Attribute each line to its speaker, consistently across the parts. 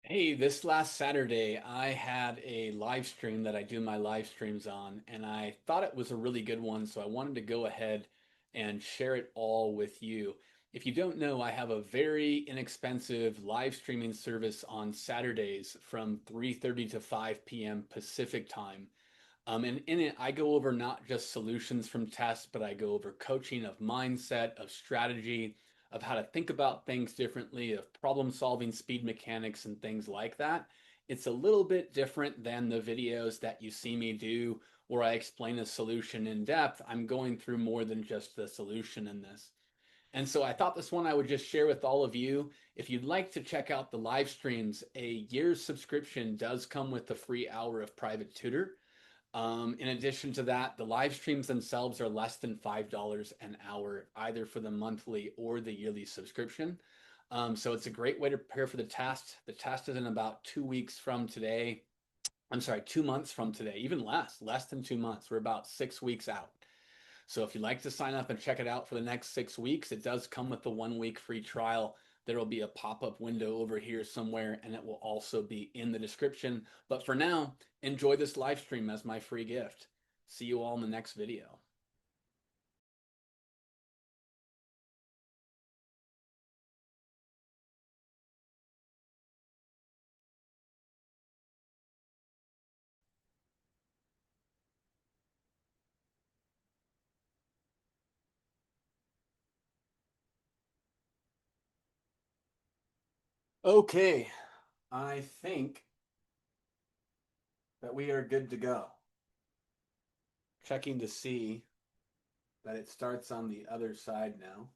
Speaker 1: Hey, this last Saturday, I had a live stream that I do my live streams on, and I thought it was a really good one, so I wanted to go ahead and share it all with you. If you don't know, I have a very inexpensive live streaming service on Saturdays from 3:30 to 5 p.m. Pacific time. And in it, I go over not just solutions from tests, but I go over coaching of mindset, of strategy, of how to think about things differently, of problem solving, speed mechanics, and things like that. It's a little bit different than the videos that you see me do where I explain a solution in depth. I'm going through more than just the solution in this. And so I thought this one I would just share with all of you. If you'd like to check out the live streams, a year's subscription does come with a free hour of private tutor. In addition to that, the live streams themselves are less than $5 an hour, either for the monthly or the yearly subscription. So it's a great way to prepare for the test. The test is in about 2 weeks from today. I'm sorry, 2 months from today, even less than 2 months. We're about 6 weeks out. So if you'd like to sign up and check it out for the next 6 weeks, it does come with the 1 week free trial. There will be a pop-up window over here somewhere, and it will also be in the description. But for now, enjoy this live stream as my free gift. See you all in the next video. Okay, I think that we are good to go. Checking to see that it starts on the other side now.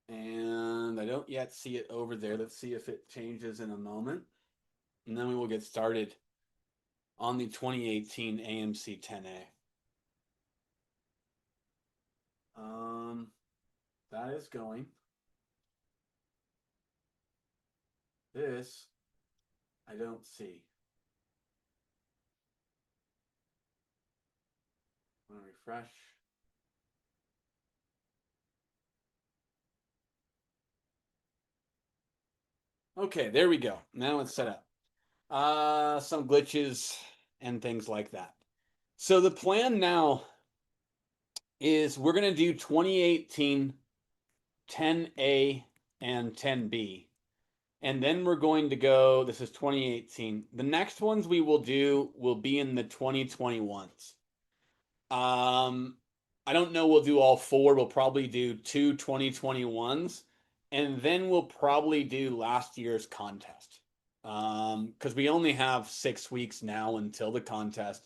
Speaker 1: And I don't yet see it over there. Let's see if it changes in a moment. And then we will get started on the 2018 AMC 10A. That is going. This I don't see. I'm gonna refresh. Okay, there we go. Now it's set up. Some glitches and things like that. So the plan now is we're gonna do 2018 10A and 10B. And then we're going to go, this is 2018. The next ones we will do will be in the 2021s. I don't know we'll do all four. We'll probably do two 2021s. And then we'll probably do last year's contest. Because we only have 6 weeks now until the contest.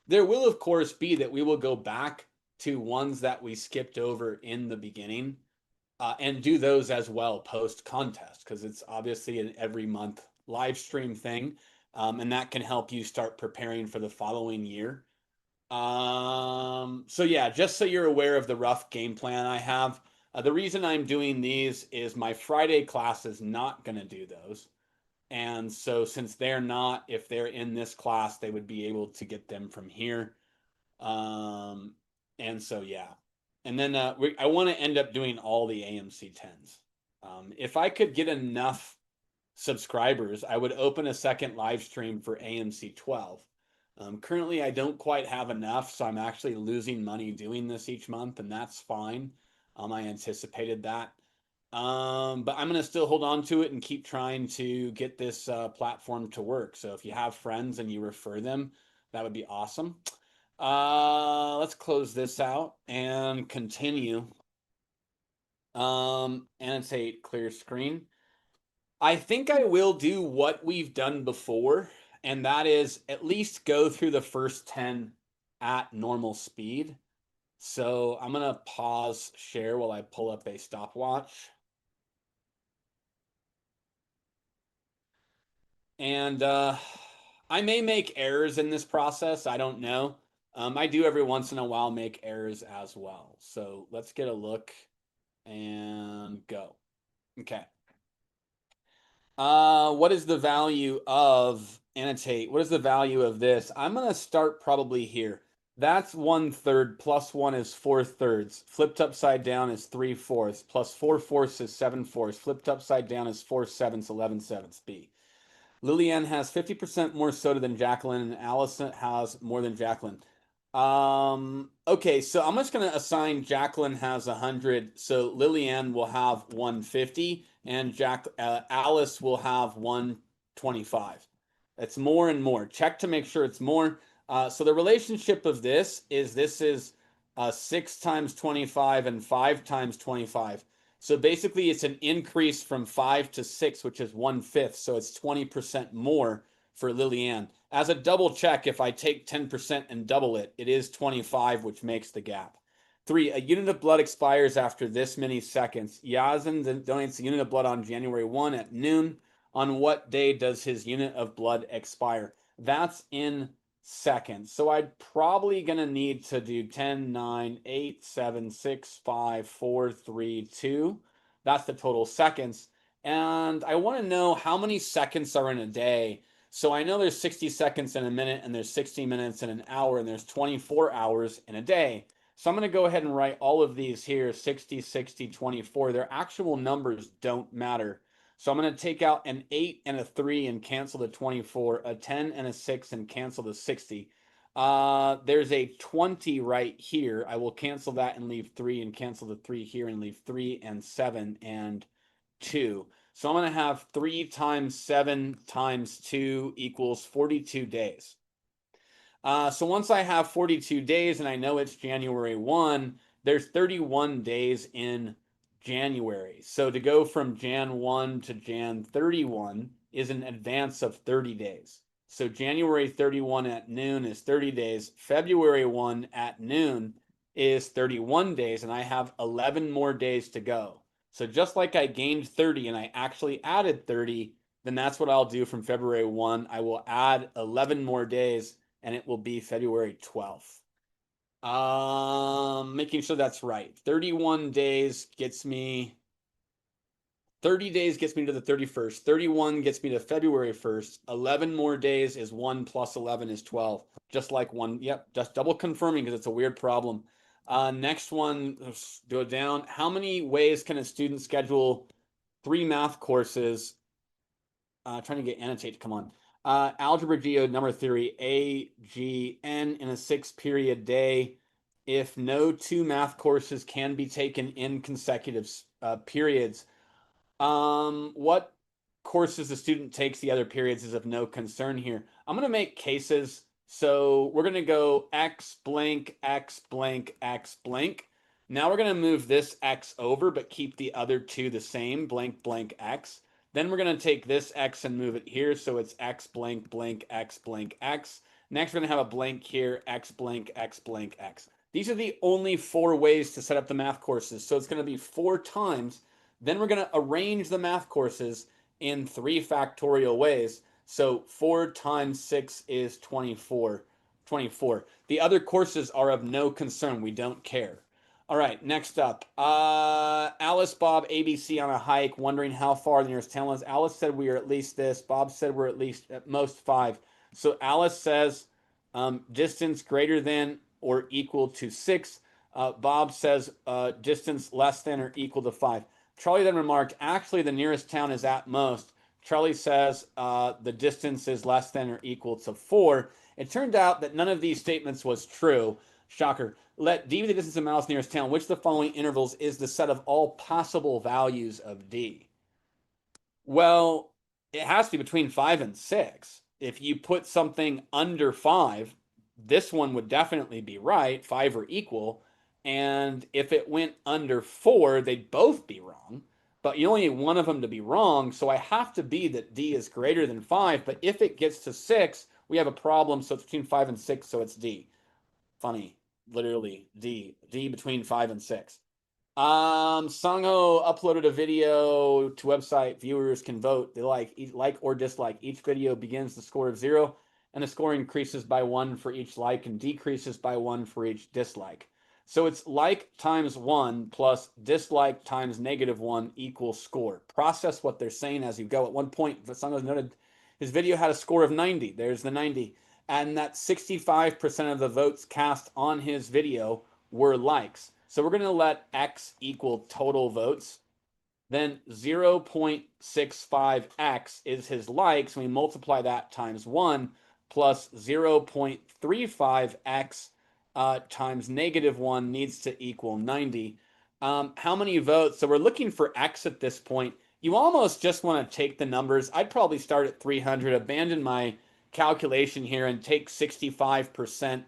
Speaker 1: There will, of course, be that we will go back to ones that we skipped over in the beginning and do those as well post contest because it's obviously an every month live stream thing. And that can help you start preparing for the following year. So yeah, just so you're aware of the rough game plan I have. The reason I'm doing these is my Friday class is not going to do those. And so since they're not, if they're in this class, they would be able to get them from here. Um, and so yeah. And then I want to end up doing all the AMC 10s. If I could get enough subscribers, I would open a second live stream for AMC 12. Currently, I don't quite have enough, so I'm actually losing money doing this each month, and that's fine. I anticipated that. But I'm going to still hold on to it and keep trying to get this platform to work. So if you have friends and you refer them, that would be awesome. Let's close this out and continue. Annotate clear screen. I think I will do what we've done before, and that is at least go through the first 10 at normal speed. So I'm going to pause share while I pull up a stopwatch. And I may make errors in this process. I don't know. I do every once in a while make errors as well. So let's get a look and go. Okay. What is the value of annotate? What is the value of this? I'm going to start probably here. That's 1/3 plus 1 is 4/3. Flipped upside down is 3/4 plus 4/4 is 7/4. Flipped upside down is 4/7, 11/7. B. Lillian has 50% more soda than Jacqueline, and Allison has more than Jacqueline. Okay, so I'm just gonna assign Jacqueline has 100, so Lillian will have 150, and Alice will have 125. It's more and more. Check to make sure it's more. So the relationship of this is 6 times 25 and 5 times 25. So basically, it's an increase from 5 to 6, which is 1/5. So it's 20% more for Lillian. As a double check, if I take 10% and double it, it is 25, which makes the gap. 3, a unit of blood expires after this many seconds. Yazin donates a unit of blood on January 1 at noon. On what day does his unit of blood expire? That's in seconds. So I'd probably going to need to do 10, 9, 8, 7, 6, 5, 4, 3, 2. That's the total seconds. And I want to know how many seconds are in a day. So I know there's 60 seconds in a minute, and there's 60 minutes in an hour, and there's 24 hours in a day. So I'm going to go ahead and write all of these here, 60, 60, 24. Their actual numbers don't matter. So I'm going to take out an 8 and a 3 and cancel the 24, a 10 and a 6 and cancel the 60. There's a 20 right here. I will cancel that and leave 3 and cancel the 3 here and leave 3 and 7 and 2. So I'm going to have 3 times 7 times 2 equals 42 days. So once I have 42 days and I know it's January 1, there's 31 days in January. So to go from Jan 1 to Jan 31 is an advance of 30 days. So January 31 at noon is 30 days. February 1 at noon is 31 days, and I have 11 more days to go. So just like I gained 30 and I actually added 30, then that's what I'll do from February 1. I will add 11 more days, and it will be February 12th. Making sure that's right. 31 days gets me 30 days gets me to the 31st. 31 gets me to February 1st. 11 more days is 1 plus 11 is 12. Just like one. Yep, just double confirming because it's a weird problem. Next one, let's go down. How many ways can a student schedule 3 math courses? Trying to get annotate to come on. Algebra, geo, number theory, A, G, N in a 6-period day. If no 2 math courses can be taken in consecutive periods, what courses the student takes the other periods is of no concern here. I'm going to make cases. So we're going to go X blank, X blank, X blank. Now we're going to move this X over, but keep the other 2 the same, blank, blank, X. Then we're going to take this X and move it here. So it's X blank, blank, X blank, X. Next, we're going to have a blank here, X blank, X blank, X. These are the only 4 ways to set up the math courses. So it's going to be 4 times. Then we're going to arrange the math courses in 3 factorial ways. So 4 times 6 is 24. 24. The other courses are of no concern. We don't care. All right, next up. Alice, Bob, ABC on a hike, wondering how far the nearest town is. Alice said we are at least this. Bob said we're at most 5. So Alice says distance greater than or equal to 6. Bob says distance less than or equal to 5. Charlie then remarked, actually, the nearest town is at most. Charlie says the distance is less than or equal to 4. It turned out that none of these statements was true. Shocker. Let D be the distance of miles nearest town. Which of the following intervals is the set of all possible values of D? Well, it has to be between 5 and 6. If you put something under 5, this one would definitely be right, 5 or equal. And if it went under 4, they'd both be wrong. But you only need one of them to be wrong, so I have to be that D is greater than 5. But if it gets to 6, we have a problem, so it's between 5 and 6, so it's D. Funny. Literally, D. D between 5 and 6. Sungho uploaded a video to website. Viewers can vote. They like or dislike. Each video begins the score of 0, and the score increases by 1 for each like and decreases by 1 for each dislike. So it's like times 1 plus dislike times -1 equals score. Process what they're saying as you go. At one point, Sungho's noted his video had a score of 90. There's the 90. and that 65% of the votes cast on his video were likes. So we're going to let X equal total votes. Then 0.65x is his likes. And we multiply that times 1 plus 0.35x times -1 needs to equal 90. How many votes? So we're looking for x at this point. You almost just want to take the numbers. I'd probably start at 300, abandon my calculation here, and take 65%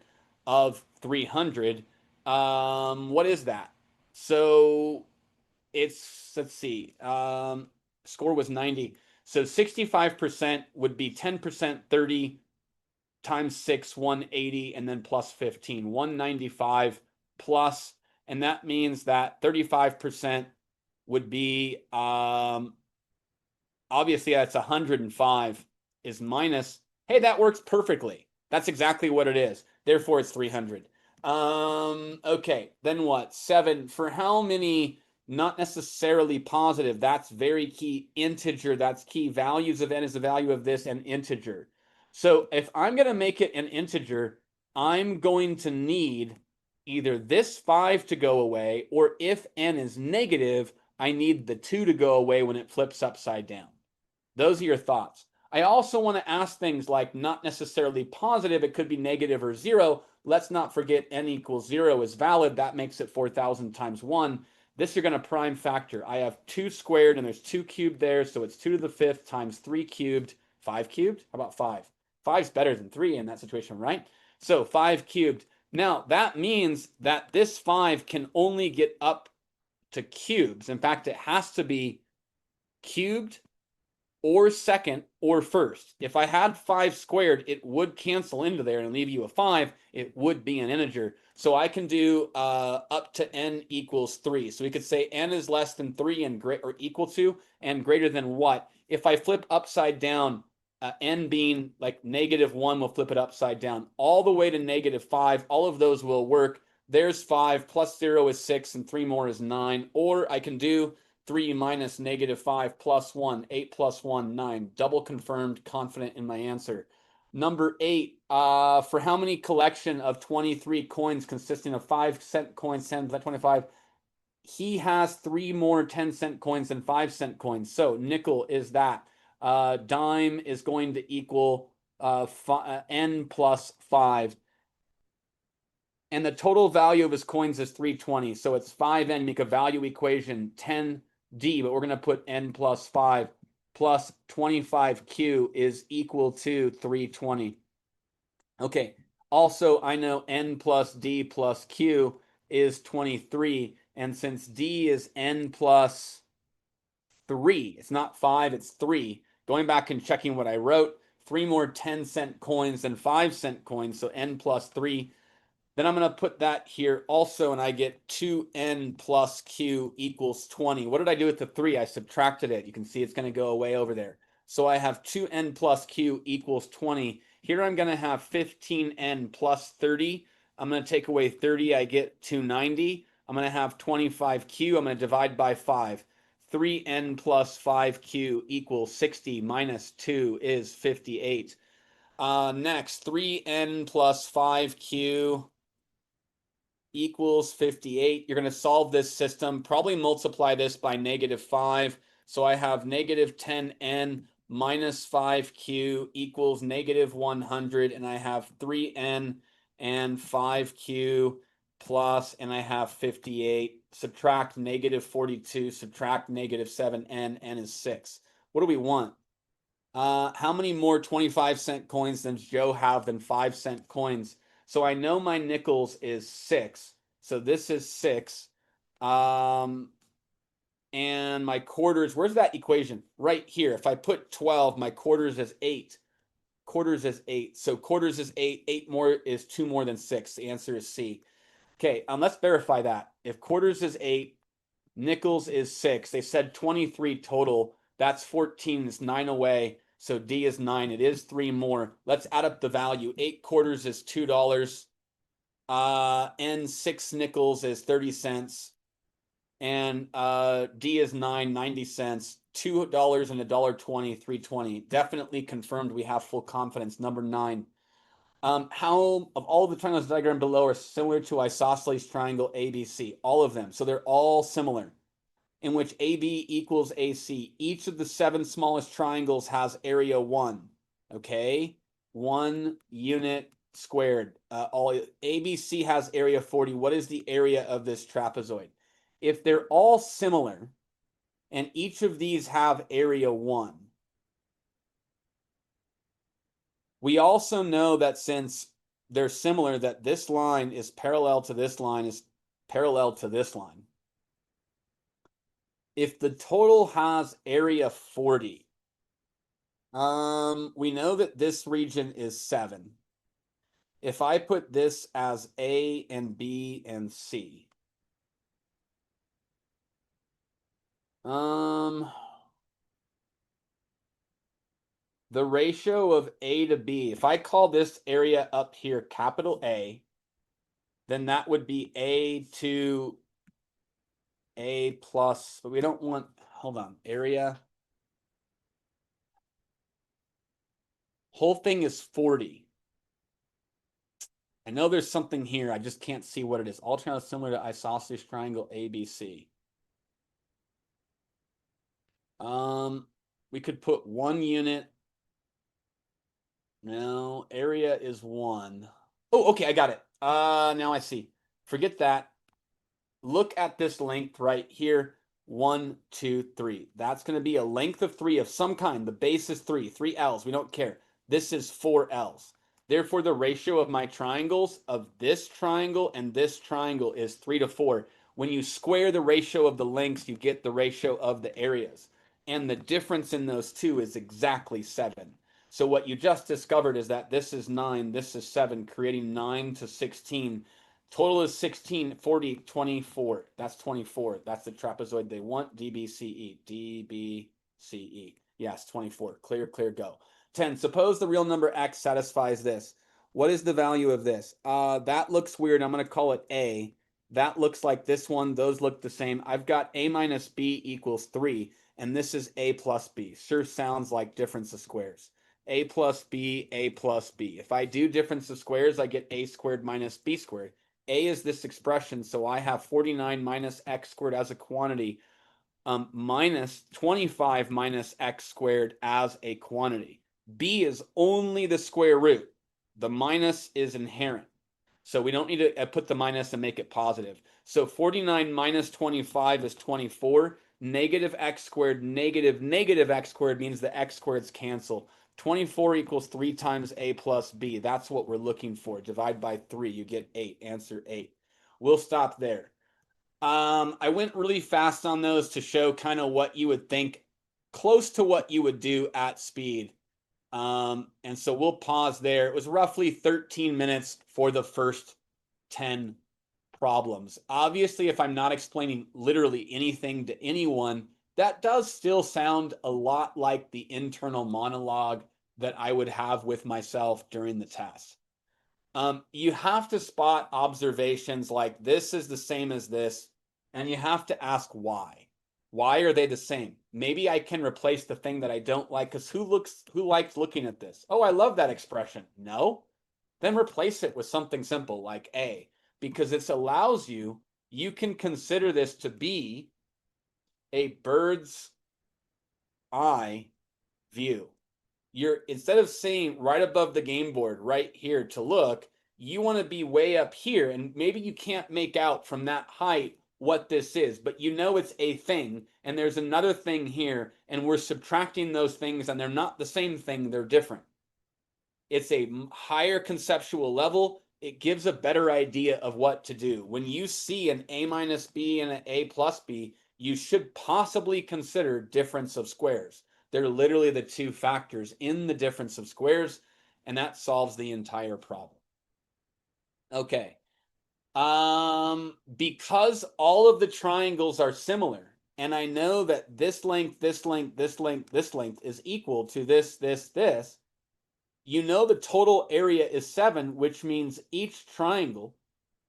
Speaker 1: of 300. What is that? So it's, let's see, score was 90. So 65% would be 10%, 30 times 6, 180, and then plus 15, 195 plus, and that means that 35% would be, obviously that's 105 is minus, hey, that works perfectly. That's exactly what it is. Therefore, it's 300. Okay, then what? 7, for how many, not necessarily positive, that's very key, integer, that's key. Values of n is the value of this, and integer. So if I'm going to make it an integer, I'm going to need either this 5 to go away, or if n is negative, I need the 2 to go away when it flips upside down. Those are your thoughts. I also want to ask things like not necessarily positive, it could be negative or 0. Let's not forget n equals 0 is valid. That makes it 4,000 times 1. This you're going to prime factor. I have 2 squared and there's 2 cubed there, so it's 2 to the 5th times 3 cubed. 5 cubed? How about 5? 5's better than 3 in that situation, right? So 5 cubed. Now, that means that this 5 can only get up to cubes. In fact, it has to be cubed or second or first. If I had 5 squared, it would cancel into there and leave you a 5. It would be an integer. So I can do up to n equals 3. So we could say n is less than 3 and or equal to, and greater than what? If I flip upside down, n being like -1, we'll flip it upside down. All the way to -5, all of those will work. There's 5, plus 0 is 6, and 3 more is 9. Or I can do 3 minus -5 plus 1, 8 plus 1, 9. Double confirmed, confident in my answer. Number 8, for how many collection of 23 coins consisting of 5-cent coins, 10, 25? He has 3 more 10-cent coins than 5-cent coins. So nickel is that. Dime is going to equal n plus 5. And the total value of his coins is 320. So it's 5n, make a value equation, 10d, but we're going to put n plus 5 plus 25q is equal to 320. Okay, also I know n plus d plus q is 23. And since d is n plus 3, it's not 5, it's 3. Going back and checking what I wrote, 3 more 10-cent coins than 5-cent coins, so n plus 3. Then I'm going to put that here also, and I get 2n plus q equals 20. What did I do with the 3? I subtracted it. You can see it's going to go away over there. So I have 2n plus q equals 20. Here I'm going to have 15n plus 30. I'm going to take away 30. I get 290. I'm going to have 25q. I'm going to divide by 5. 3n plus 5q equals 60 minus 2 is 58. Next, 3n plus 5q equals 58. You're going to solve this system, probably multiply this by -5. So I have -10n minus 5q equals -100, and I have 3n and 5q plus, and I have 58. Subtract -42, subtract -7n, n is 6. What do we want? How many more 25-cent coins does Joe have than 5-cent coins? So I know my nickels is 6. So this is 6. And my quarters, where's that equation? Right here. If I put 12, my quarters is 8. Quarters is 8. So quarters is 8. 8 more is 2 more than 6. The answer is C. Okay, let's verify that. If quarters is 8, nickels is 6. They said 23 total. That's 14. It's 9 away. So D is 9. It is 3 more. Let's add up the value. 8 quarters is $2. And 6 nickels is 30 cents. And D is 9, 90 cents. $2 and $1.20, 320. Definitely confirmed. We have full confidence. Number 9. How of all the triangles diagram below are similar to isosceles triangle ABC? All of them. So they're all similar, in which AB equals AC. Each of the 7 smallest triangles has area 1. Okay, 1 unit squared. All ABC has area 40. What is the area of this trapezoid? If they're all similar, and each of these have area 1, we also know that since they're similar, that this line is parallel to this line is parallel to this line. If the total has area 40, we know that this region is 7. If I put this as A and B and C, the ratio of A to B, if I call this area up here capital A, then that would be A to A plus, but we don't want, hold on, area. Whole thing is 40. I know there's something here. I just can't see what it is. All triangles similar to isosceles triangle ABC. We could put 1 unit. No, area is 1. Oh, okay, I got it. Now I see. Forget that. Look at this length right here. 1, 2, 3. That's going to be a length of 3 of some kind. The base is 3. 3 L's. We don't care. This is 4 L's. Therefore, the ratio of my triangles of this triangle and this triangle is 3 to 4. When you square the ratio of the lengths, you get the ratio of the areas. And the difference in those two is exactly 7. So what you just discovered is that this is 9, this is 7, creating 9 to 16. Total is 16, 40, 24. That's 24. That's the trapezoid they want. DBCE. DBCE. Yes, 24. Clear, clear, go. 10. Suppose the real number x satisfies this. What is the value of this? That looks weird. I'm going to call it A. That looks like this one. Those look the same. I've got A minus B equals 3, and this is A plus B. Sure sounds like difference of squares. A plus B, A plus B. If I do difference of squares, I get A squared minus B squared. A is this expression, so I have 49 minus x squared as a quantity, minus 25 minus x squared as a quantity. B is only the square root. The minus is inherent. So we don't need to put the minus and make it positive. So 49 minus 25 is 24. Negative x squared, negative x squared means the x squareds cancel. 24 equals 3 times A plus B. That's what we're looking for. Divide by 3, you get 8. Answer 8. We'll stop there. I went really fast on those to show kind of what you would think, close to what you would do at speed. And so we'll pause there. It was roughly 13 minutes for the first 10 problems. Obviously, if I'm not explaining literally anything to anyone, that does still sound a lot like the internal monologue that I would have with myself during the test. You have to spot observations like this is the same as this, and you have to ask why. Why are they the same? Maybe I can replace the thing that I don't like, because who likes looking at this? Oh, I love that expression. No? Then replace it with something simple like A, because it allows you can consider this to be a bird's eye view. Instead of saying right above the game board right here to look, you want to be way up here, and maybe you can't make out from that height what this is, but you know it's a thing, and there's another thing here, and we're subtracting those things, and they're not the same thing, they're different. It's a higher conceptual level. It gives a better idea of what to do. When you see an A minus B and an A plus B, you should possibly consider difference of squares. They're literally the two factors in the difference of squares, and that solves the entire problem. Okay. Because all of the triangles are similar, and I know that this length, this length, this length, this length is equal to this, this, you know the total area is 7, which means each triangle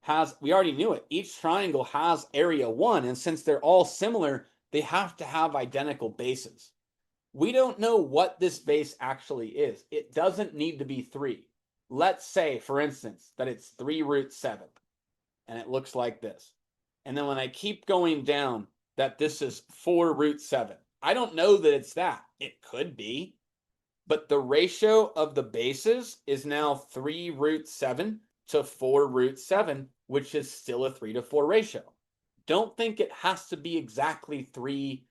Speaker 1: has, we already knew it, each triangle has area 1, and since they're all similar, they have to have identical bases. We don't know what this base actually is. It doesn't need to be 3. let's say, for instance, that it's 3 root 7, and it looks like this. And then when I keep going down, that this is 4 root 7. I don't know that it's that. It could be. But the ratio of the bases is now 3 root 7 to 4 root 7, which is still a 3 to 4 ratio. Don't think it has to be exactly 3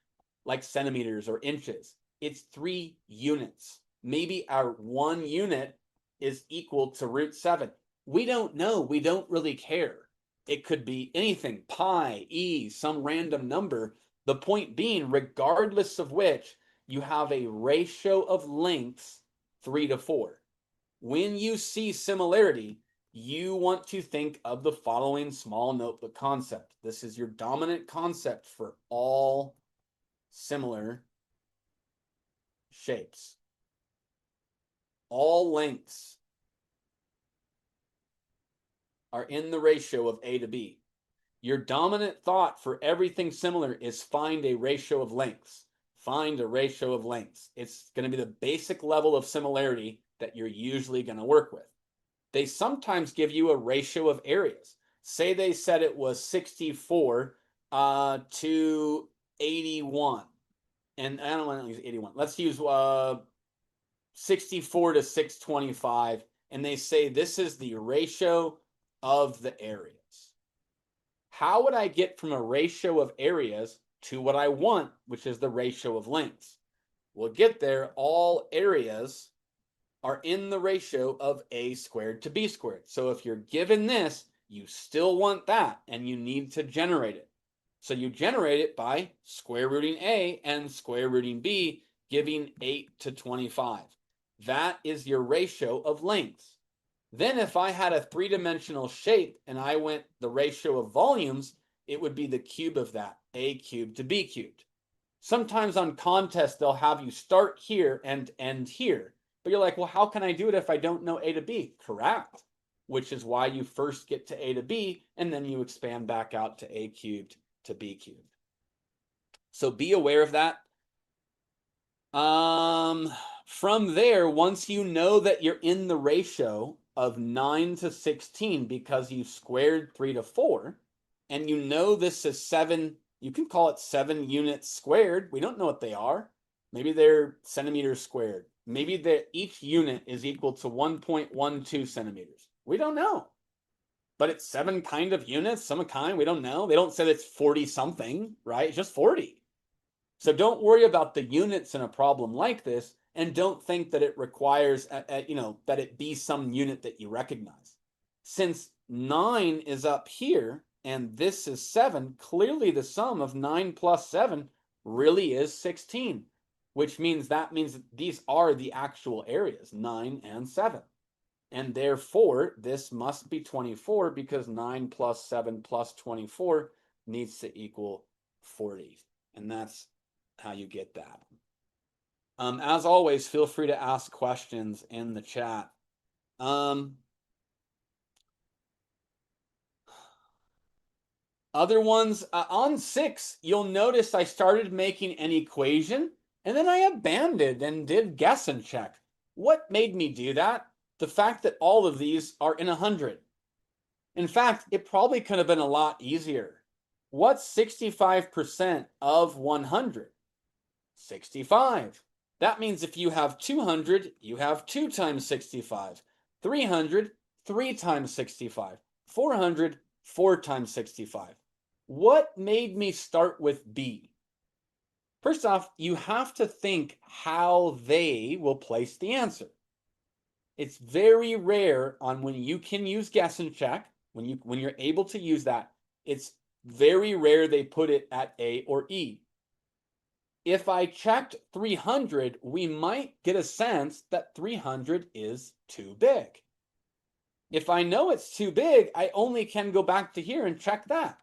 Speaker 1: like centimeters or inches. It's 3 units. Maybe our 1 unit is equal to root 7. We don't know. We don't really care. It could be anything, pi, e, some random number. The point being, regardless of which, you have a ratio of lengths 3 to 4. When you see similarity, you want to think of the following small notebook concept. This is your dominant concept for all similar shapes. All lengths are in the ratio of A to B. Your dominant thought for everything similar is find a ratio of lengths. Find a ratio of lengths. It's going to be the basic level of similarity that you're usually going to work with. They sometimes give you a ratio of areas. Say they said it was 64 to 81. And I don't want to use 81. Let's use 64 to 625. And they say this is the ratio of the areas. How would I get from a ratio of areas to what I want, which is the ratio of lengths? We'll get there. All areas are in the ratio of a squared to b squared. So if you're given this, you still want that, and you need to generate it. So you generate it by square rooting a and square rooting b, giving 8 to 25. That is your ratio of lengths. Then if I had a three-dimensional shape and I went the ratio of volumes, it would be the cube of that, a cubed to b cubed. Sometimes on contests, they'll have you start here and end here. But you're like, well, how can I do it if I don't know a to b? Correct. Which is why you first get to a to b, and then you expand back out to a cubed to b cubed. So be aware of that. From there, once you know that you're in the ratio of 9 to 16 because you squared 3 to 4, and you know this is 7, you can call it 7 units squared. We don't know what they are. Maybe they're centimeters squared. Maybe each unit is equal to 1.12 centimeters. We don't know. But it's 7 kind of units, some kind, we don't know. They don't say it's 40 something, right? It's just 40. So don't worry about the units in a problem like this, and don't think that it requires, that it be some unit that you recognize. Since 9 is up here and this is 7, clearly the sum of 9 plus 7 really is 16, which means that these are the actual areas, 9 and 7. And therefore, this must be 24 because 9 plus 7 plus 24 needs to equal 40. And that's how you get that. As always, feel free to ask questions in the chat. Other ones, on 6, you'll notice I started making an equation, and then I abandoned and did guess and check. What made me do that? The fact that all of these are in 100. In fact, it probably could have been a lot easier. What's 65% of 100? 65. That means if you have 200, you have 2 times 65. 300, 3 times 65. 400, 4 times 65. What made me start with B? First off, you have to think how they will place the answer. It's very rare on when you can use guess and check, when you're able to use that, it's very rare they put it at A or E. If I checked 300, we might get a sense that 300 is too big. If I know it's too big, I only can go back to here and check that.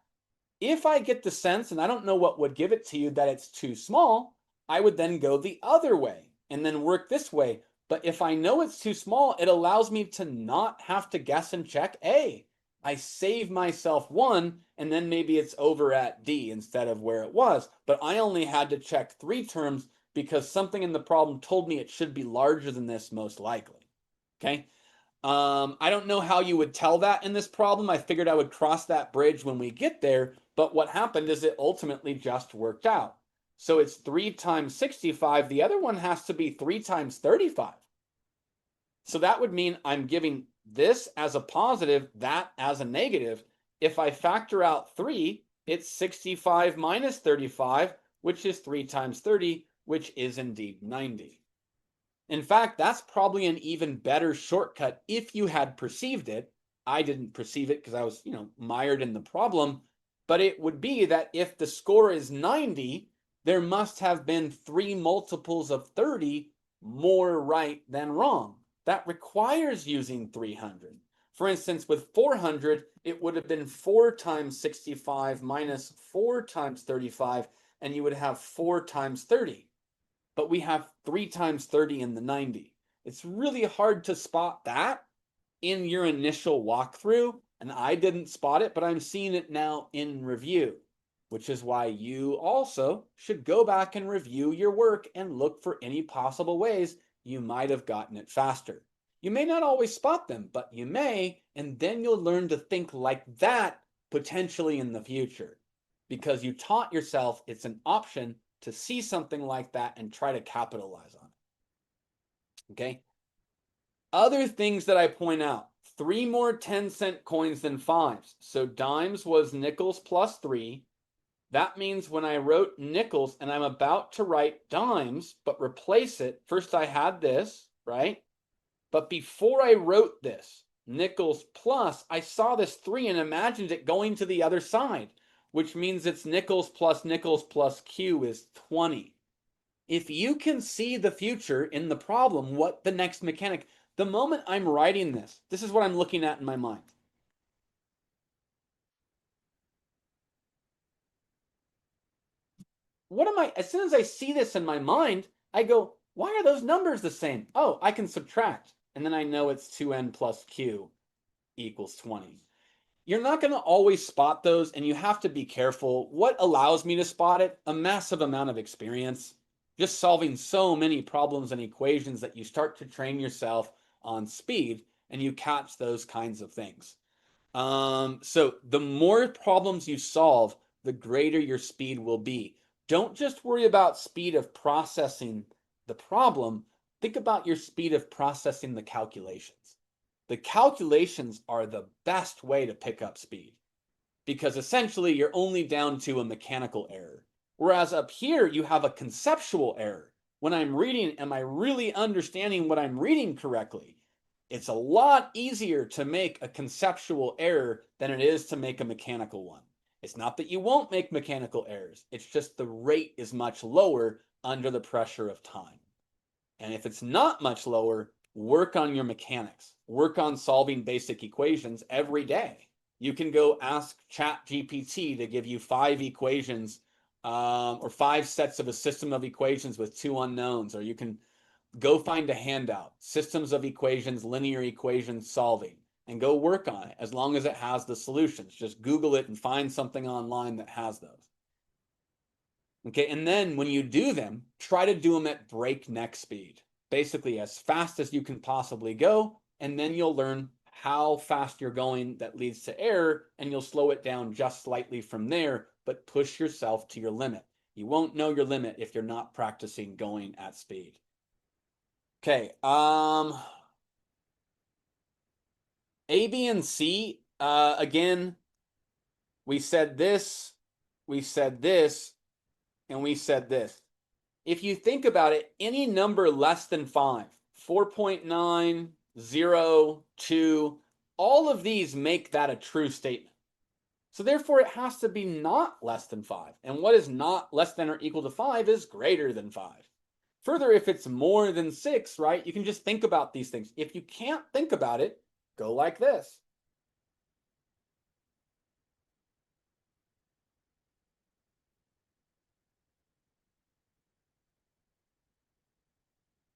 Speaker 1: If I get the sense, and I don't know what would give it to you, that it's too small, I would then go the other way and then work this way. But if I know it's too small, it allows me to not have to guess and check A. I save myself 1, and then maybe it's over at D instead of where it was. But I only had to check 3 terms because something in the problem told me it should be larger than this most likely. Okay? I don't know how you would tell that in this problem. I figured I would cross that bridge when we get there, but what happened is it ultimately just worked out. So it's 3 times 65. The other one has to be 3 times 35. So that would mean I'm giving this as a positive, that as a negative. If I factor out 3, it's 65 minus 35, which is 3 times 30, which is indeed 90. In fact, that's probably an even better shortcut if you had perceived it. I didn't perceive it because I was, mired in the problem. But it would be that if the score is 90, there must have been 3 multiples of 30 more right than wrong. That requires using 300. For instance, with 400, it would have been 4 times 65 minus 4 times 35, and you would have 4 times 30. But we have 3 times 30 in the 90. It's really hard to spot that in your initial walkthrough, and I didn't spot it, but I'm seeing it now in review, which is why you also should go back and review your work and look for any possible ways you might have gotten it faster. You may not always spot them, but you may, and then you'll learn to think like that potentially in the future, because you taught yourself it's an option to see something like that and try to capitalize on it. Okay. Other things that I point out, 3 more 10-cent coins than 5s. So dimes was nickels plus 3. That means when I wrote nickels and I'm about to write dimes, but replace it, first I had this, right? But before I wrote this, nickels plus, I saw this 3 and imagined it going to the other side, which means it's nickels plus Q is 20. If you can see the future in the problem, what the next mechanic, the moment I'm writing this is what I'm looking at in my mind. As soon as I see this in my mind, I go, why are those numbers the same? Oh, I can subtract. And then I know it's 2n plus q equals 20. You're not going to always spot those, and you have to be careful. What allows me to spot it? A massive amount of experience. Just solving so many problems and equations that you start to train yourself on speed, and you catch those kinds of things. So the more problems you solve, the greater your speed will be. Don't just worry about speed of processing the problem. Think about your speed of processing the calculations. The calculations are the best way to pick up speed, because essentially you're only down to a mechanical error. Whereas up here, you have a conceptual error. When I'm reading, am I really understanding what I'm reading correctly? It's a lot easier to make a conceptual error than it is to make a mechanical one. It's not that you won't make mechanical errors. It's just the rate is much lower under the pressure of time. And if it's not much lower, work on your mechanics. Work on solving basic equations every day. You can go ask ChatGPT to give you 5 equations or 5 sets of a system of equations with 2 unknowns, or you can go find a handout, systems of equations, linear equations solving, and go work on it as long as it has the solutions. Just Google it and find something online that has those. Okay, and then when you do them, try to do them at breakneck speed, basically as fast as you can possibly go, and then you'll learn how fast you're going that leads to error, and you'll slow it down just slightly from there, but push yourself to your limit. You won't know your limit if you're not practicing going at speed. Okay, A, B, and C, again, we said this, and we said this. If you think about it, any number less than 5, 4.9, 0, 2, all of these make that a true statement. So therefore, it has to be not less than 5. And what is not less than or equal to 5 is greater than 5. Further, if it's more than 6, right, you can just think about these things. If you can't think about it, go like this.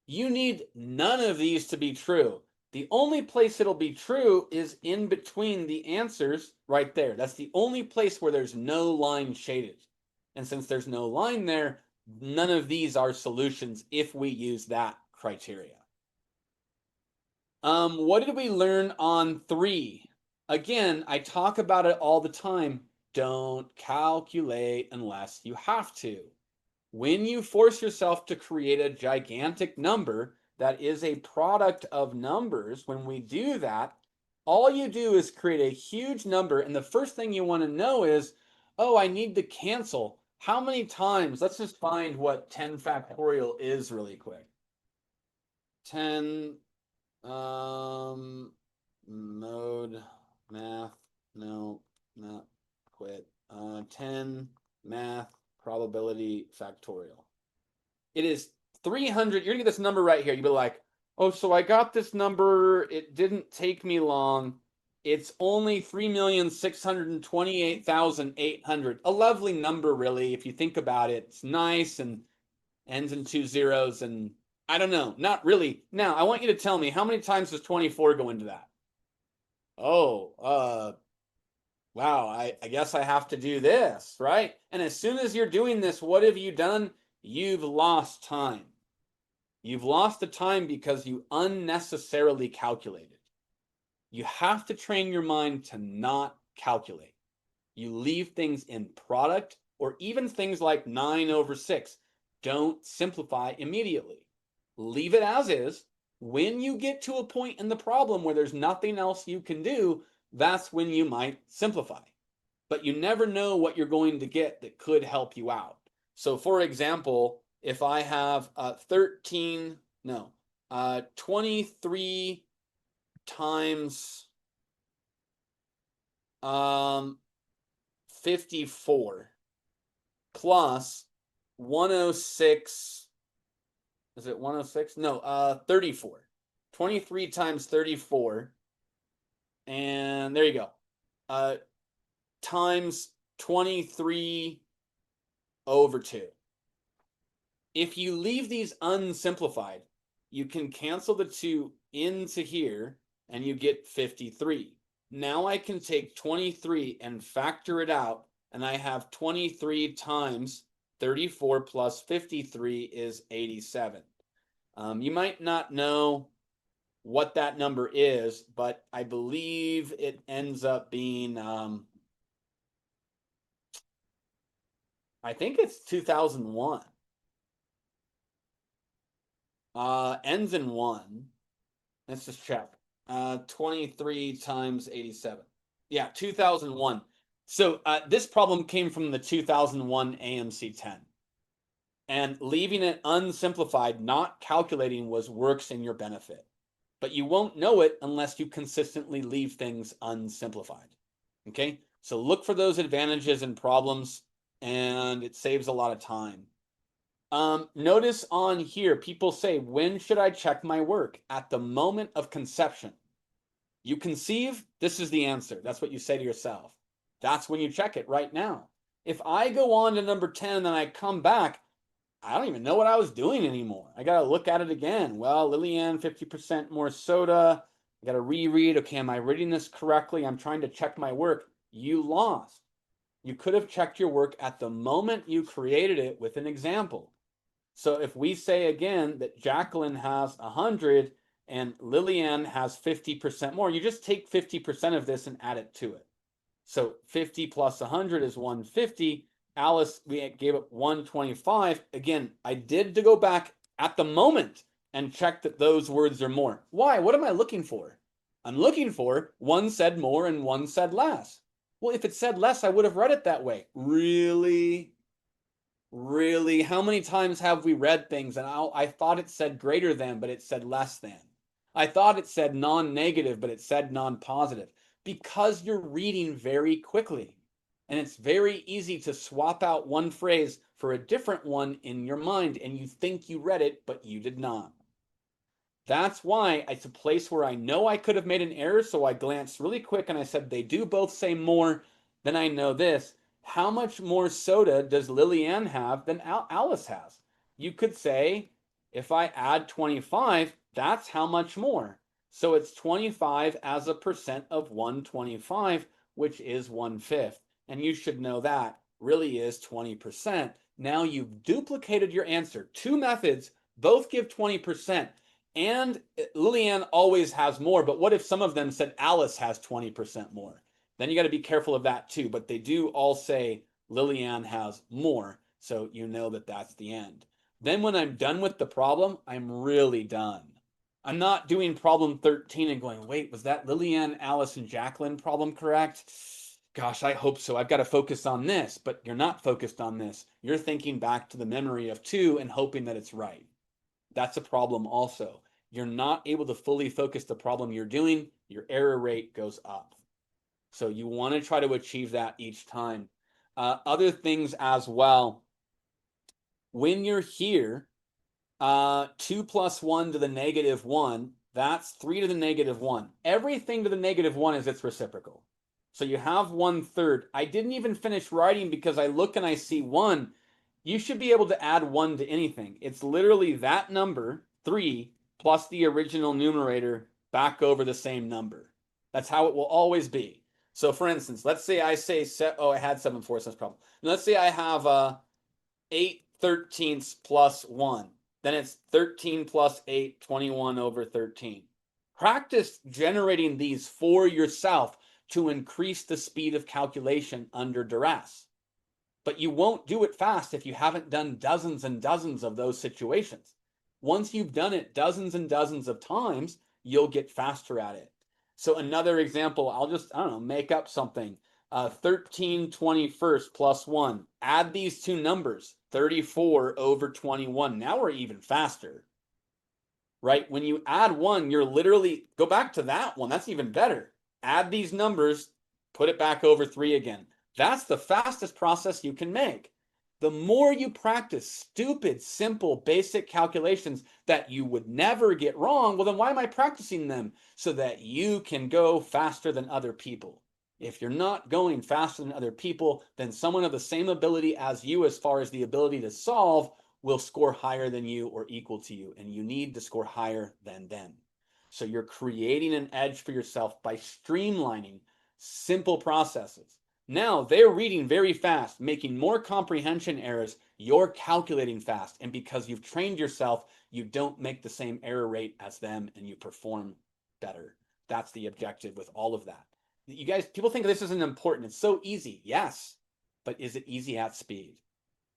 Speaker 1: You need none of these to be true. The only place it'll be true is in between the answers right there. That's the only place where there's no line shaded. And since there's no line there, none of these are solutions if we use that criteria. What did we learn on 3? Again, I talk about it all the time. Don't calculate unless you have to. When you force yourself to create a gigantic number that is a product of numbers, when we do that, all you do is create a huge number. And the first thing you want to know is, oh, I need to cancel. How many times? Let's just find what 10 factorial is really quick. 10 mode math, no, not quit. 10 math probability factorial. It is 300. You're gonna get this number right here. You'll be like, oh, so I got this number. It didn't take me long. It's only 3,628,800. A lovely number, really, if you think about it. It's nice and ends in 2 zeros, and I don't know, not really. Now, I want you to tell me, how many times does 24 go into that? Oh, wow, I guess I have to do this, right? And as soon as you're doing this, what have you done? You've lost time. You've lost the time because you unnecessarily calculated. You have to train your mind to not calculate. You leave things in product, or even things like 9/6. Don't simplify immediately. Leave it as is. When you get to a point in the problem where there's nothing else you can do, that's when you might simplify. But you never know what you're going to get that could help you out. So for example, if I have 23 times 54 plus 106, is it 106? No, 34. 23 times 34, and there you go. Times 23/2. If you leave these unsimplified, you can cancel the 2 into here, and you get 53. Now I can take 23 and factor it out, and I have 23 times 34 plus 53 is 87. You might not know what that number is, but I believe it ends up being, I think it's 2001. Ends in 1. Let's just check. 23 times 87. Yeah, 2001. So this problem came from the 2001 AMC 10. And leaving it unsimplified, not calculating, works in your benefit. But you won't know it unless you consistently leave things unsimplified. Okay? So look for those advantages in problems, and it saves a lot of time. Notice on here, people say, when should I check my work? At the moment of conception. You conceive, this is the answer. That's what you say to yourself. That's when you check it right now. If I go on to number 10 and then I come back, I don't even know what I was doing anymore. I got to look at it again. Well, Lillian, 50% more soda. I got to reread. Okay, am I reading this correctly? I'm trying to check my work. You lost. You could have checked your work at the moment you created it with an example. So if we say again that Jacqueline has 100 and Lillian has 50% more, you just take 50% of this and add it to it. So 50 plus 100 is 150. Alice, we gave it 125. Again, I did to go back at the moment and check that those words are more. Why? What am I looking for? I'm looking for one said more and one said less. Well, if it said less, I would have read it that way. Really? Really? How many times have we read things and I thought it said greater than, but it said less than? I thought it said non-negative, but it said non-positive. Because you're reading very quickly. And it's very easy to swap out one phrase for a different one in your mind, and you think you read it, but you did not. That's why it's a place where I know I could have made an error, so I glanced really quick and I said, they do both say more. Then I know this. How much more soda does Lillian have than Alice has? You could say, if I add 25, that's how much more. So it's 25 as a percent of 125, which is 1/5. And you should know that really is 20%. Now you've duplicated your answer. 2 methods, both give 20%. And Lillian always has more, but what if some of them said Alice has 20% more? Then you got to be careful of that too. But they do all say Lillian has more, so you know that that's the end. Then when I'm done with the problem, I'm really done. I'm not doing problem 13 and going, wait, was that Lillian, Alice, and Jacqueline problem correct? Gosh, I hope so. I've got to focus on this, but you're not focused on this. You're thinking back to the memory of 2 and hoping that it's right. That's a problem also. You're not able to fully focus the problem you're doing, your error rate goes up. So you want to try to achieve that each time. Other things as well. When you're here, 2 plus 1 to the negative 1, that's 3 to the negative 1. Everything to the negative 1 is its reciprocal. So you have 1/3. I didn't even finish writing because I look and I see 1. You should be able to add 1 to anything. It's literally that number, 3, plus the original numerator back over the same number. That's how it will always be. So for instance, let's say I say, I had 7/4, that's problem. Let's say I have 8/13 plus 1. Then it's 13 plus 8, 21 over 13. Practice generating these for yourself to increase the speed of calculation under duress. But you won't do it fast if you haven't done dozens and dozens of those situations. Once you've done it dozens and dozens of times, you'll get faster at it. So another example, I don't know, make up something. 13 21st plus 1. Add these two numbers, 34 over 21. Now we're even faster, right? When you add 1, you're literally, go back to that one. That's even better. Add these numbers, put it back over 3 again. That's the fastest process you can make. The more you practice stupid, simple, basic calculations that you would never get wrong, well, then why am I practicing them? So that you can go faster than other people. If you're not going faster than other people, then someone of the same ability as you as far as the ability to solve will score higher than you or equal to you, and you need to score higher than them. So you're creating an edge for yourself by streamlining simple processes. Now they're reading very fast, making more comprehension errors. You're calculating fast. And because you've trained yourself, you don't make the same error rate as them and you perform better. That's the objective with all of that. You guys, people think this isn't important. It's so easy. Yes. But is it easy at speed?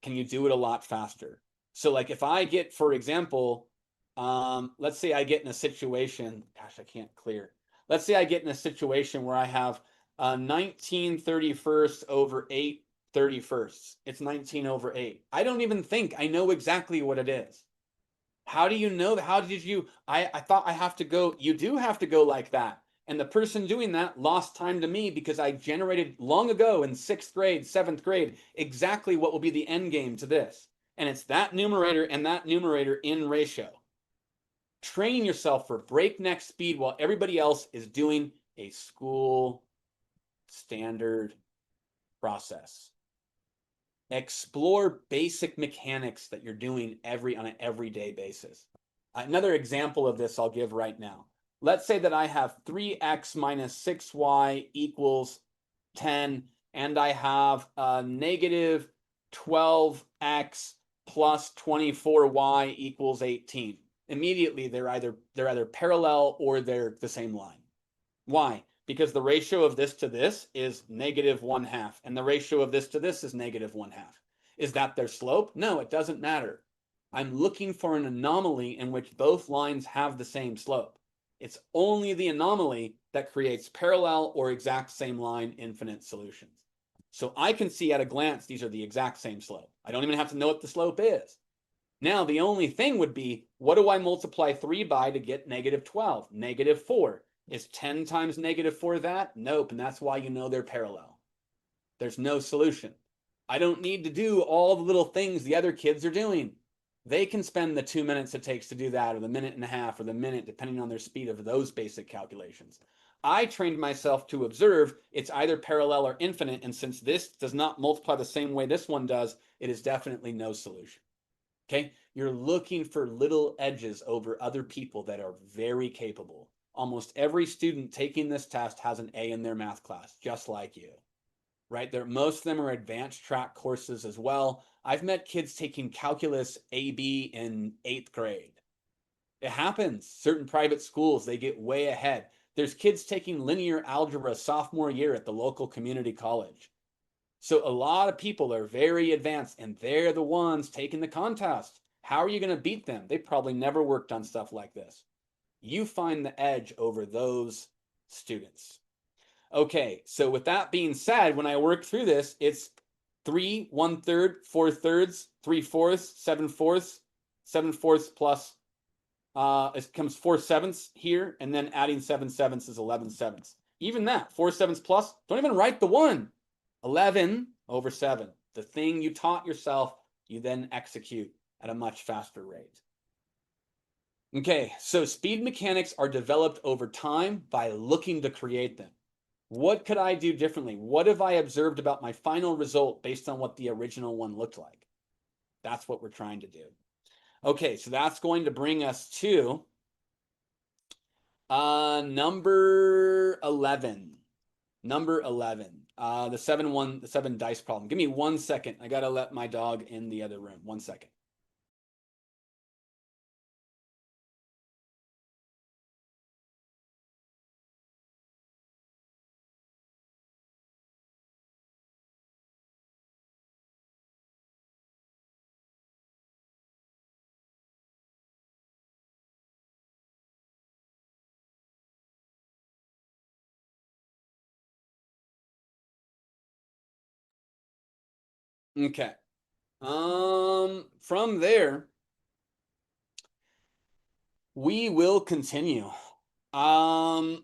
Speaker 1: Can you do it a lot faster? So like if I get, for example, let's say I get in a situation, gosh, I can't clear. Let's say I get in a situation where I have 19 31st over 8 31st. It's 19 over 8. I don't even think I know exactly what it is. How do you know that? How did you? I thought I have to go. You do have to go like that. And the person doing that lost time to me because I generated long ago in 6th grade, 7th grade, exactly what will be the end game to this. And it's that numerator and that numerator in ratio. Training yourself for breakneck speed while everybody else is doing a school standard process. Explore basic mechanics that you're doing on an everyday basis. Another example of this I'll give right now. Let's say that I have 3x minus 6y equals 10, and I have negative 12x plus 24y equals 18. Immediately, they're either parallel or they're the same line. Why? Because the ratio of this to this is negative 1/2, and the ratio of this to this is negative 1/2. Is that their slope? No, it doesn't matter. I'm looking for an anomaly in which both lines have the same slope. It's only the anomaly that creates parallel or exact same line infinite solutions. So I can see at a glance these are the exact same slope. I don't even have to know what the slope is. Now the only thing would be, what do I multiply 3 by to get negative 12? Negative 4. Is 10 times negative 4 that? Nope, and that's why you know they're parallel. There's no solution. I don't need to do all the little things the other kids are doing. They can spend the 2 minutes it takes to do that, or the minute and a half, or the minute, depending on their speed of those basic calculations. I trained myself to observe it's either parallel or infinite, and since this does not multiply the same way this one does, it is definitely no solution. Okay? You're looking for little edges over other people that are very capable. Almost every student taking this test has an A in their math class, just like you, right? Most of them are advanced track courses as well. I've met kids taking calculus AB in 8th grade. It happens. Certain private schools, they get way ahead. There's kids taking linear algebra sophomore year at the local community college. So a lot of people are very advanced and they're the ones taking the contest. How are you going to beat them? They probably never worked on stuff like this. You find the edge over those students. Okay, so with that being said, when I work through this, it's 3 1/3, 4/3, 3/4, 7/4, 7/4 plus it comes 4/7 here, and then adding 7/7 is 11/7. Even that, 4/7 plus, don't even write the 1. 11 over 7. The thing you taught yourself, you then execute at a much faster rate. Okay, so speed mechanics are developed over time by looking to create them. What could I do differently? What have I observed about my final result based on what the original one looked like? That's what we're trying to do. Okay, so that's going to bring us to number 11. Number 11. The 7 dice problem. Give me 1 second. I gotta let my dog in the other room. 1 second. Okay. From there, we will continue. When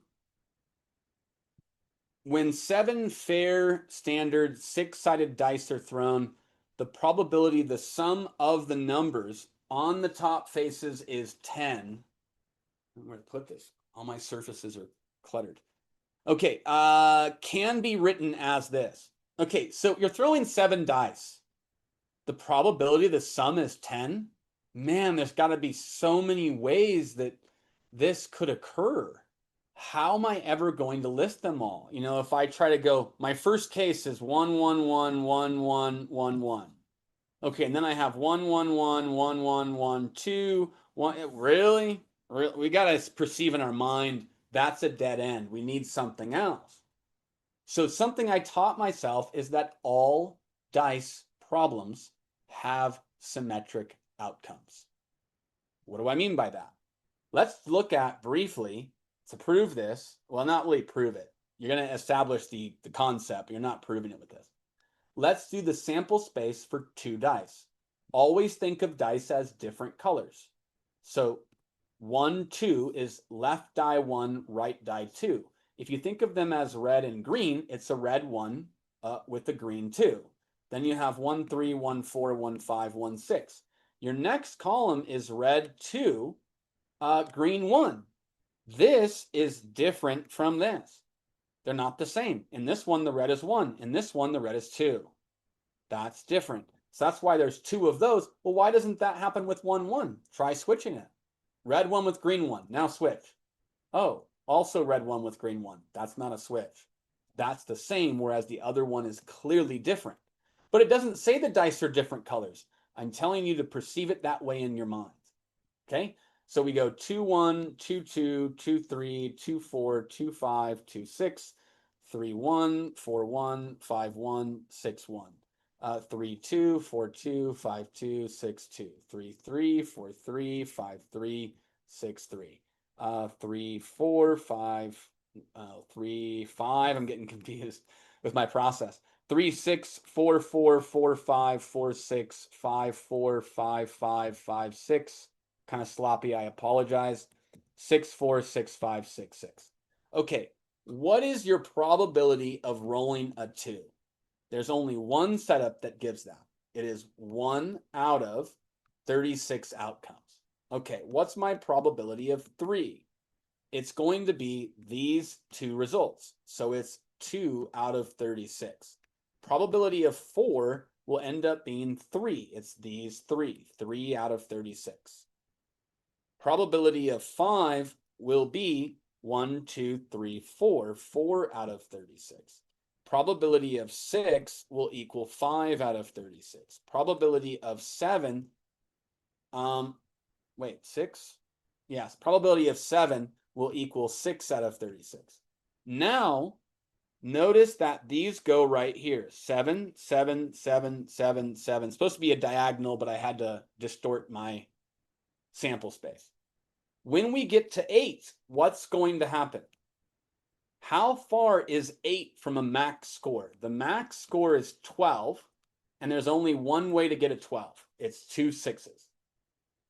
Speaker 1: 7 fair standard 6-sided dice are thrown, the probability the sum of the numbers on the top faces is 10. Where to put this? All my surfaces are cluttered. Okay, can be written as this. Okay, so you're throwing 7 dice. The probability the sum is 10. Man, there's got to be so many ways that this could occur. How am I ever going to list them all? You know, if I try to go, my first case is 1 1 1 1 1 1 1. Okay, and then I have 1 1 1 1 1 1 2 1. Really? We got to perceive in our mind that's a dead end. We need something else. So something I taught myself is that all dice problems have symmetric outcomes. What do I mean by that? Let's look at briefly to prove this. Well, not really prove it. You're going to establish the concept, but you're not proving it with this. Let's do the sample space for 2 dice. Always think of dice as different colors. So 1, 2 is left die 1, right die 2. If you think of them as red and green, it's a red 1 with a green 2. Then you have 1, 3, 1, 4, 1, 5, 1, 6. Your next column is red 2, green 1. This is different from this. They're not the same. In this one, the red is 1. In this one, the red is 2. That's different. So that's why there's 2 of those. Well, why doesn't that happen with 1, 1? Try switching it. Red 1 with green 1. Now switch. Oh, also red 1 with green 1. That's not a switch. That's the same, whereas the other one is clearly different. But it doesn't say the dice are different colors. I'm telling you to perceive it that way in your mind. Okay? So we go 2 1, 2 2, 2 3, 2 4, 2 5, 2 6, 3 1, 4 1, 5 1, 6 1. 3 2, 4 2, 5 2, 6 2. 3 3, 4 3, 5 3, 6 3. 3 4, 5, 3 5. I'm getting confused with my process. 3 6, 4 4, 4 5, 4 6, 5 4, 5 5, 5 6. Kind of sloppy, I apologize. 6 4, 6 5, 6 6. Okay, what is your probability of rolling a 2? There's only one setup that gives that. It is 1 out of 36 outcomes. Okay, what's my probability of 3? It's going to be these 2 results. So it's 2 out of 36. Probability of 4 will end up being 3. It's these 3. 3 out of 36. Probability of 5 will be 1, 2, 3, 4. 4 out of 36. Probability of 6 will equal 5 out of 36. Probability of 7, wait, 6? Yes, probability of 7 will equal 6 out of 36. Now, notice that these go right here. 7, 7, 7, 7, 7. It's supposed to be a diagonal, but I had to distort my sample space. When we get to 8, what's going to happen? How far is 8 from a max score? The max score is 12, and there's only one way to get a 12. It's 2 6s.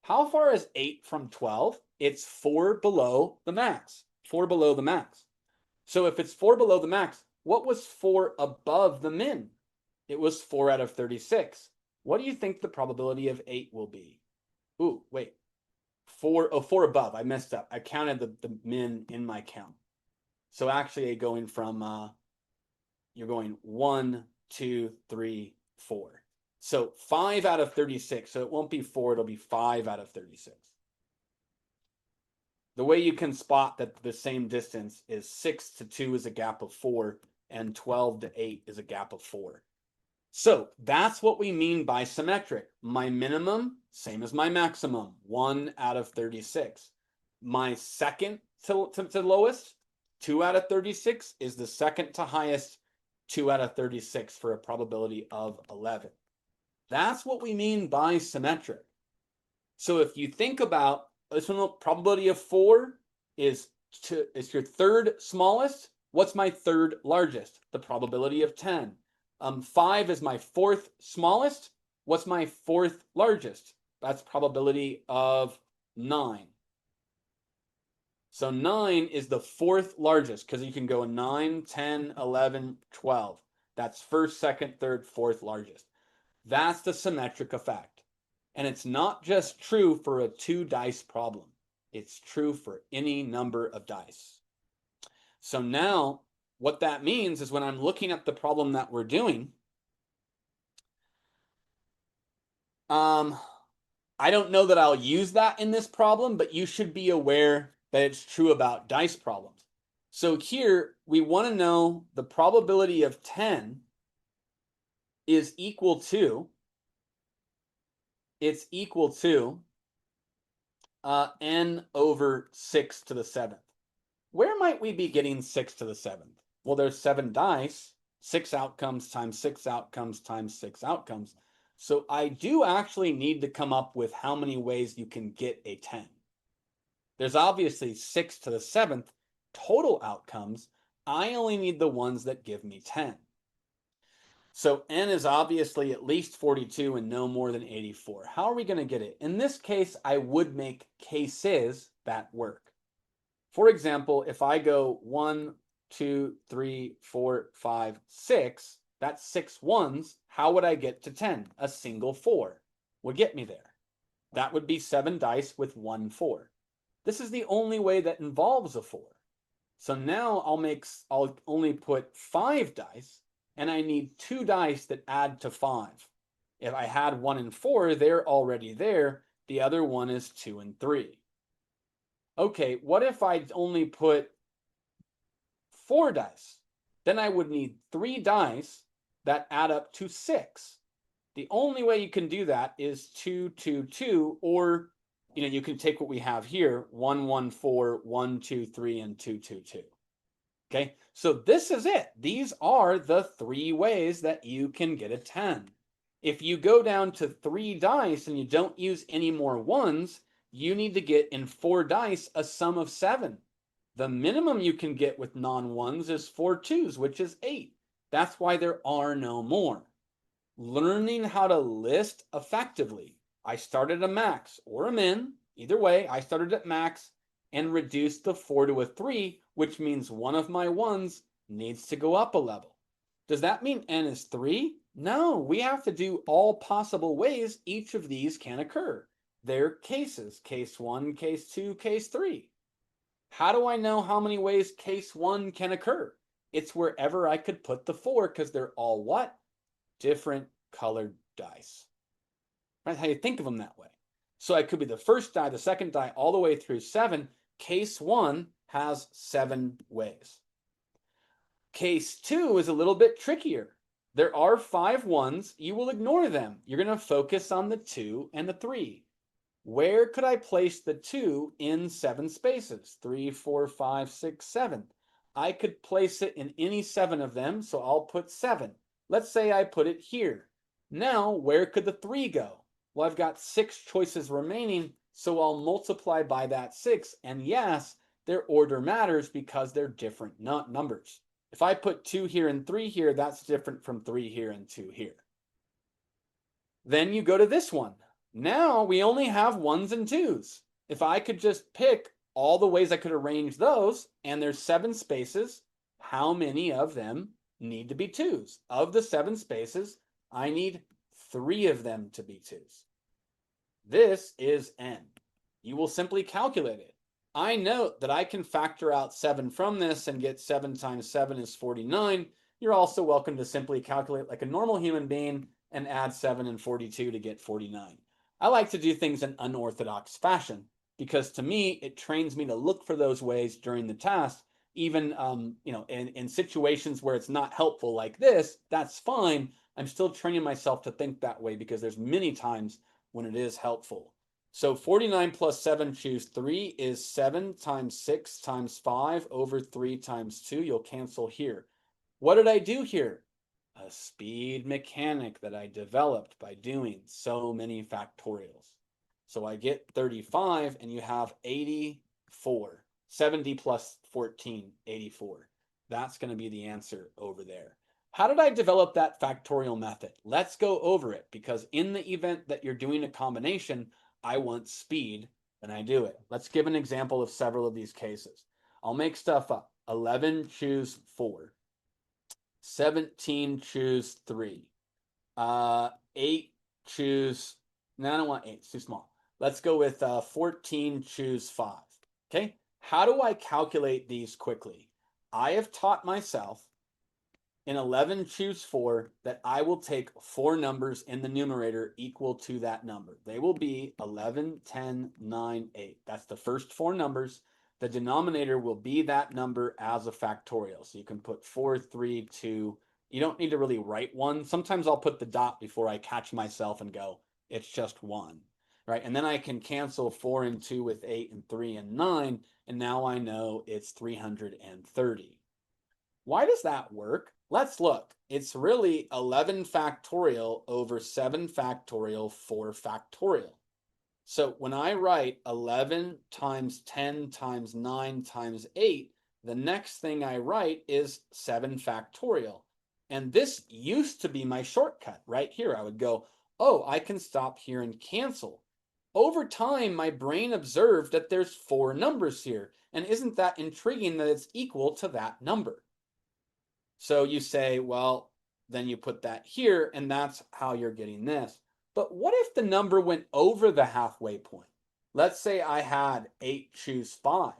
Speaker 1: How far is 8 from 12? It's 4 below the max. 4 below the max. So if it's 4 below the max, what was 4 above the min? It was 4 out of 36. What do you think the probability of 8 will be? Ooh, wait. 4 above. I messed up. I counted the min in my count. So actually going from, you're going 1, 2, 3, 4. So 5 out of 36. So it won't be 4, it'll be 5 out of 36. The way you can spot that the same distance is 6 to 2 is a gap of 4, and 12 to 8 is a gap of 4. So that's what we mean by symmetric. My minimum, same as my maximum, 1 out of 36. My second to lowest, 2 out of 36, is the second to highest, 2 out of 36 for a probability of 11. That's what we mean by symmetric. So if you think about this one, probability of 4 is your third smallest. What's my third largest? The probability of 10. 5 is my fourth smallest. What's my fourth largest? That's probability of 9. So 9 is the fourth largest because you can go 9, 10, 11, 12. That's first, second, third, fourth largest. That's the symmetric effect. And it's not just true for a 2 dice problem. It's true for any number of dice. So now what that means is when I'm looking at the problem that we're doing, I don't know that I'll use that in this problem, but you should be aware that it's true about dice problems. So here we want to know the probability of 10 is equal to, it's equal to n over 6 to the 7th. Where might we be getting 6 to the 7th? Well, there's 7 dice, 6 outcomes times 6 outcomes times 6 outcomes. So I do actually need to come up with how many ways you can get a 10. There's obviously 6 to the 7th total outcomes. I only need the ones that give me 10. So n is obviously at least 42 and no more than 84. How are we going to get it? In this case, I would make cases that work. For example, if I go 1, 2, 3, 4, 5, 6, that's 6 ones. How would I get to 10? A single 4 would get me there. That would be 7 dice with 1 4. This is the only way that involves a 4. So now I'll only put 5 dice, and I need 2 dice that add to 5. If I had 1 and 4, they're already there. The other one is 2 and 3. Okay, what if I only put 4 dice? Then I would need 3 dice that add up to 6. The only way you can do that is 2, 2, 2, or you can take what we have here, 1, 1, 4, 1, 2, 3, and 2, 2, 2. Okay, so this is it. These are the 3 ways that you can get a 10. If you go down to 3 dice and you don't use any more ones, you need to get in 4 dice a sum of 7. The minimum you can get with non-ones is 4 twos, which is 8. That's why there are no more. Learning how to list effectively. I started at a max or a min. Either way, I started at max and reduced the 4 to a 3, which means one of my ones needs to go up a level. Does that mean n is 3? No, we have to do all possible ways each of these can occur. They're cases, case 1, case 2, case 3. How do I know how many ways case 1 can occur? It's wherever I could put the 4 because they're all what? Different colored dice. That's how you think of them that way. So it could be the first die, the second die, all the way through 7. Case 1 has 7 ways. Case 2 is a little bit trickier. There are 5 ones. You will ignore them. You're going to focus on the 2 and the 3. Where could I place the 2 in 7 spaces? 3, 4, 5, 6, 7. I could place it in any 7 of them, so I'll put 7. Let's say I put it here. Now, where could the 3 go? Well, I've got 6 choices remaining, so I'll multiply by that 6. And yes, their order matters because they're different numbers. If I put 2 here and 3 here, that's different from 3 here and 2 here. Then you go to this one. Now we only have 1s and 2s. If I could just pick all the ways I could arrange those, and there's 7 spaces, how many of them need to be 2s? Of the 7 spaces, I need 3 of them to be 2s. This is n. You will simply calculate it. I note that I can factor out 7 from this and get 7 times 7 is 49. You're also welcome to simply calculate like a normal human being and add 7 and 42 to get 49. I like to do things in unorthodox fashion because to me, it trains me to look for those ways during the task, even in situations where it's not helpful like this, that's fine. I'm still training myself to think that way because there's many times when it is helpful. So 49 plus 7, choose 3, is 7 times 6 times 5 over 3 times 2. You'll cancel here. What did I do here? A speed mechanic that I developed by doing so many factorials. So I get 35 and you have 84. 70 plus 14, 84. That's going to be the answer over there. How did I develop that factorial method? Let's go over it because in the event that you're doing a combination, I want speed and I do it. Let's give an example of several of these cases. I'll make stuff up. 11, choose 4. 17, choose 3. 8, choose, no, I don't want 8, it's too small. Let's go with 14, choose 5. Okay, how do I calculate these quickly? I have taught myself in 11, choose 4 that I will take 4 numbers in the numerator equal to that number. They will be 11, 10, 9, 8. That's the first 4 numbers. The denominator will be that number as a factorial. So you can put 4, 3, 2. You don't need to really write 1. Sometimes I'll put the dot before I catch myself and go, it's just 1. Right? And then I can cancel 4 and 2 with 8 and 3 and 9. And now I know it's 330. Why does that work? Let's look. It's really 11 factorial over 7 factorial 4 factorial. So when I write 11 times 10 times 9 times 8, the next thing I write is 7 factorial. And this used to be my shortcut right here. I would go, oh, I can stop here and cancel. Over time, my brain observed that there's 4 numbers here. And isn't that intriguing that it's equal to that number? So you say, well, then you put that here, and that's how you're getting this. But what if the number went over the halfway point? Let's say I had 8, choose 5.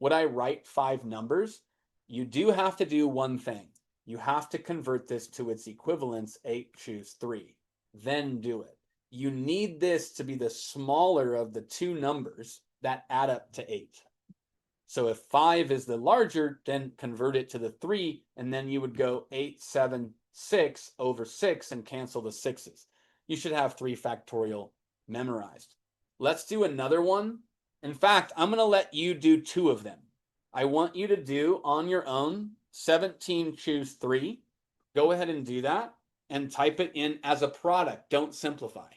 Speaker 1: Would I write 5 numbers? You do have to do one thing. You have to convert this to its equivalence, 8, choose 3. Then do it. You need this to be the smaller of the 2 numbers that add up to 8. So if 5 is the larger, then convert it to the 3, and then you would go 8, 7, 6 over 6 and cancel the 6's. You should have 3 factorial memorized. Let's do another one. In fact, I'm going to let you do 2 of them. I want you to do on your own 17, choose 3. Go ahead and do that and type it in as a product. Don't simplify.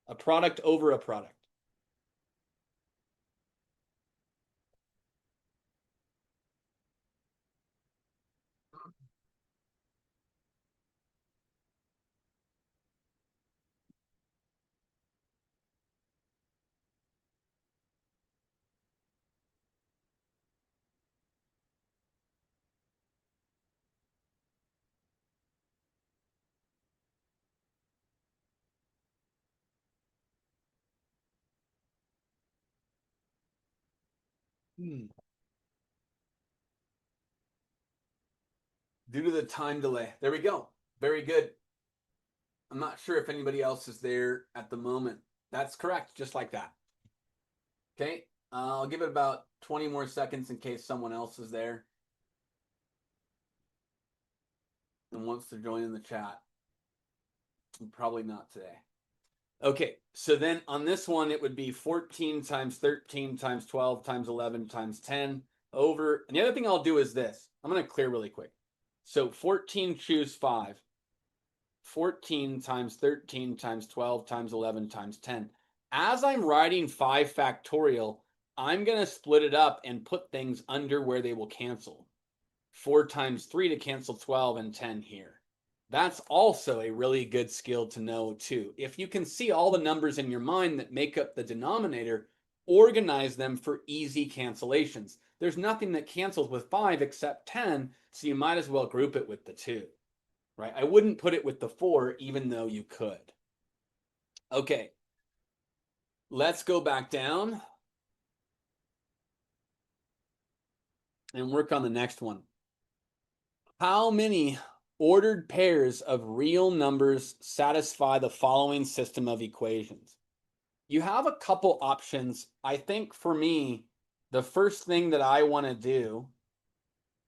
Speaker 1: A product over a product. Due to the time delay. There we go. Very good. I'm not sure if anybody else is there at the moment. That's correct, just like that. Okay, I'll give it about 20 more seconds in case someone else is there and wants to join in the chat. Probably not today. Okay, so then on this one, it would be 14 times 13 times 12 times 11 times 10 over. And the other thing I'll do is this. I'm going to clear really quick. So 14 choose 5. 14 times 13 times 12 times 11 times 10. As I'm writing 5 factorial, I'm going to split it up and put things under where they will cancel. 4 times 3 to cancel 12 and 10 here. That's also a really good skill to know too. If you can see all the numbers in your mind that make up the denominator, organize them for easy cancellations. There's nothing that cancels with 5 except 10, so you might as well group it with the 2. Right? I wouldn't put it with the 4, even though you could. Okay, let's go back down and work on the next one. How many ordered pairs of real numbers satisfy the following system of equations? You have a couple options. I think for me, the first thing that I want to do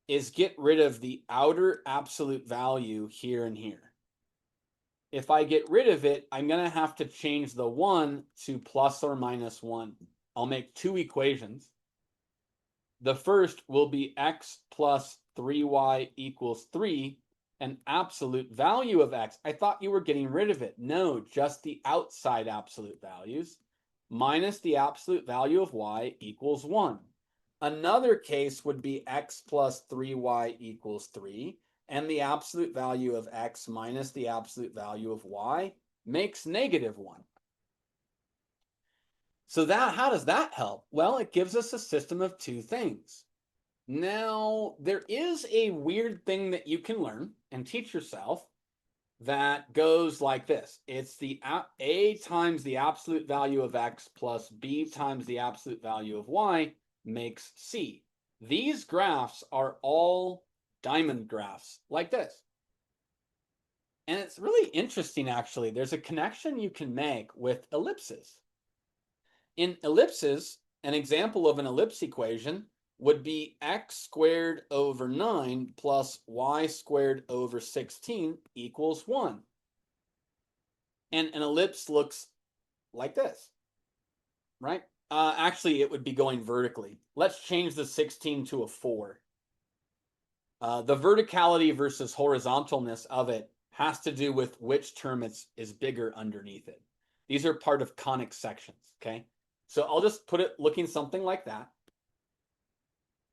Speaker 1: is get rid of the outer absolute value here and here. If I get rid of it, I'm going to have to change the 1 to plus or minus 1. I'll make 2 equations. The first will be x plus 3y equals 3, an absolute value of x. I thought you were getting rid of it. No, just the outside absolute values, minus the absolute value of y equals 1. Another case would be x plus 3y equals 3, and the absolute value of x minus the absolute value of y makes negative 1. So how does that help? Well, it gives us a system of 2 things. Now, there is a weird thing that you can learn and teach yourself that goes like this. It's the a times the absolute value of x plus b times the absolute value of y makes c. These graphs are all diamond graphs like this. And it's really interesting, actually. There's a connection you can make with ellipses. In ellipses, an example of an ellipse equation would be x squared over 9 plus y squared over 16 equals 1. And an ellipse looks like this, right? Actually, it would be going vertically. Let's change the 16 to a 4. The verticality versus horizontalness of it has to do with which term is bigger underneath it. These are part of conic sections, okay? So I'll just put it looking something like that.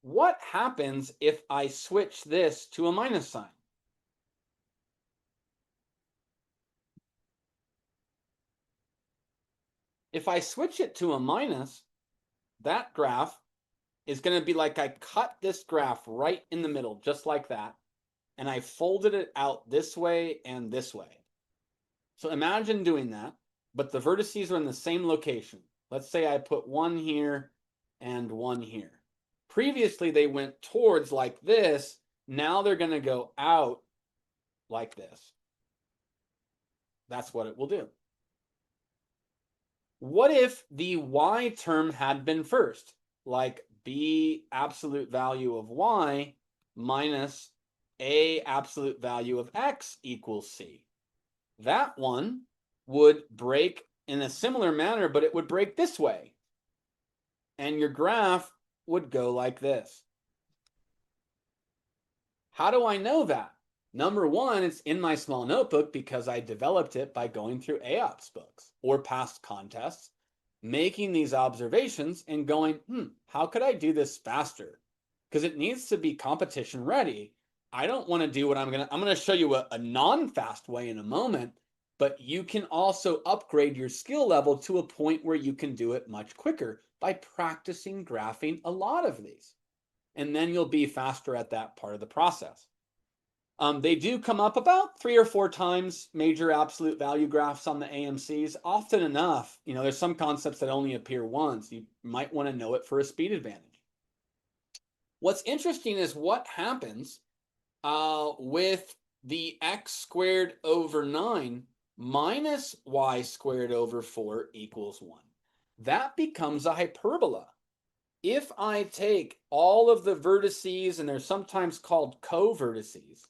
Speaker 1: What happens if I switch this to a minus sign? If I switch it to a minus, that graph is going to be like I cut this graph right in the middle, just like that, and I folded it out this way and this way. So imagine doing that, but the vertices are in the same location. Let's say I put 1 here and 1 here. Previously, they went towards like this. Now they're going to go out like this. That's what it will do. What if the y term had been first, like b absolute value of y minus a absolute value of x equals c? That one would break in a similar manner, but it would break this way. And your graph would go like this. How do I know that? Number one, it's in my small notebook because I developed it by going through AOPS books or past contests, making these observations and going, how could I do this faster? Because it needs to be competition ready. I don't want to do what I'm going to show you a non-fast way in a moment, but you can also upgrade your skill level to a point where you can do it much quicker by practicing graphing a lot of these. And then you'll be faster at that part of the process. They do come up about 3 or 4 times, major absolute value graphs on the AMCs. Often enough, there's some concepts that only appear once. You might want to know it for a speed advantage. What's interesting is what happens with the x squared over 9 minus y squared over 4 equals 1. That becomes a hyperbola. If I take all of the vertices, and they're sometimes called co-vertices,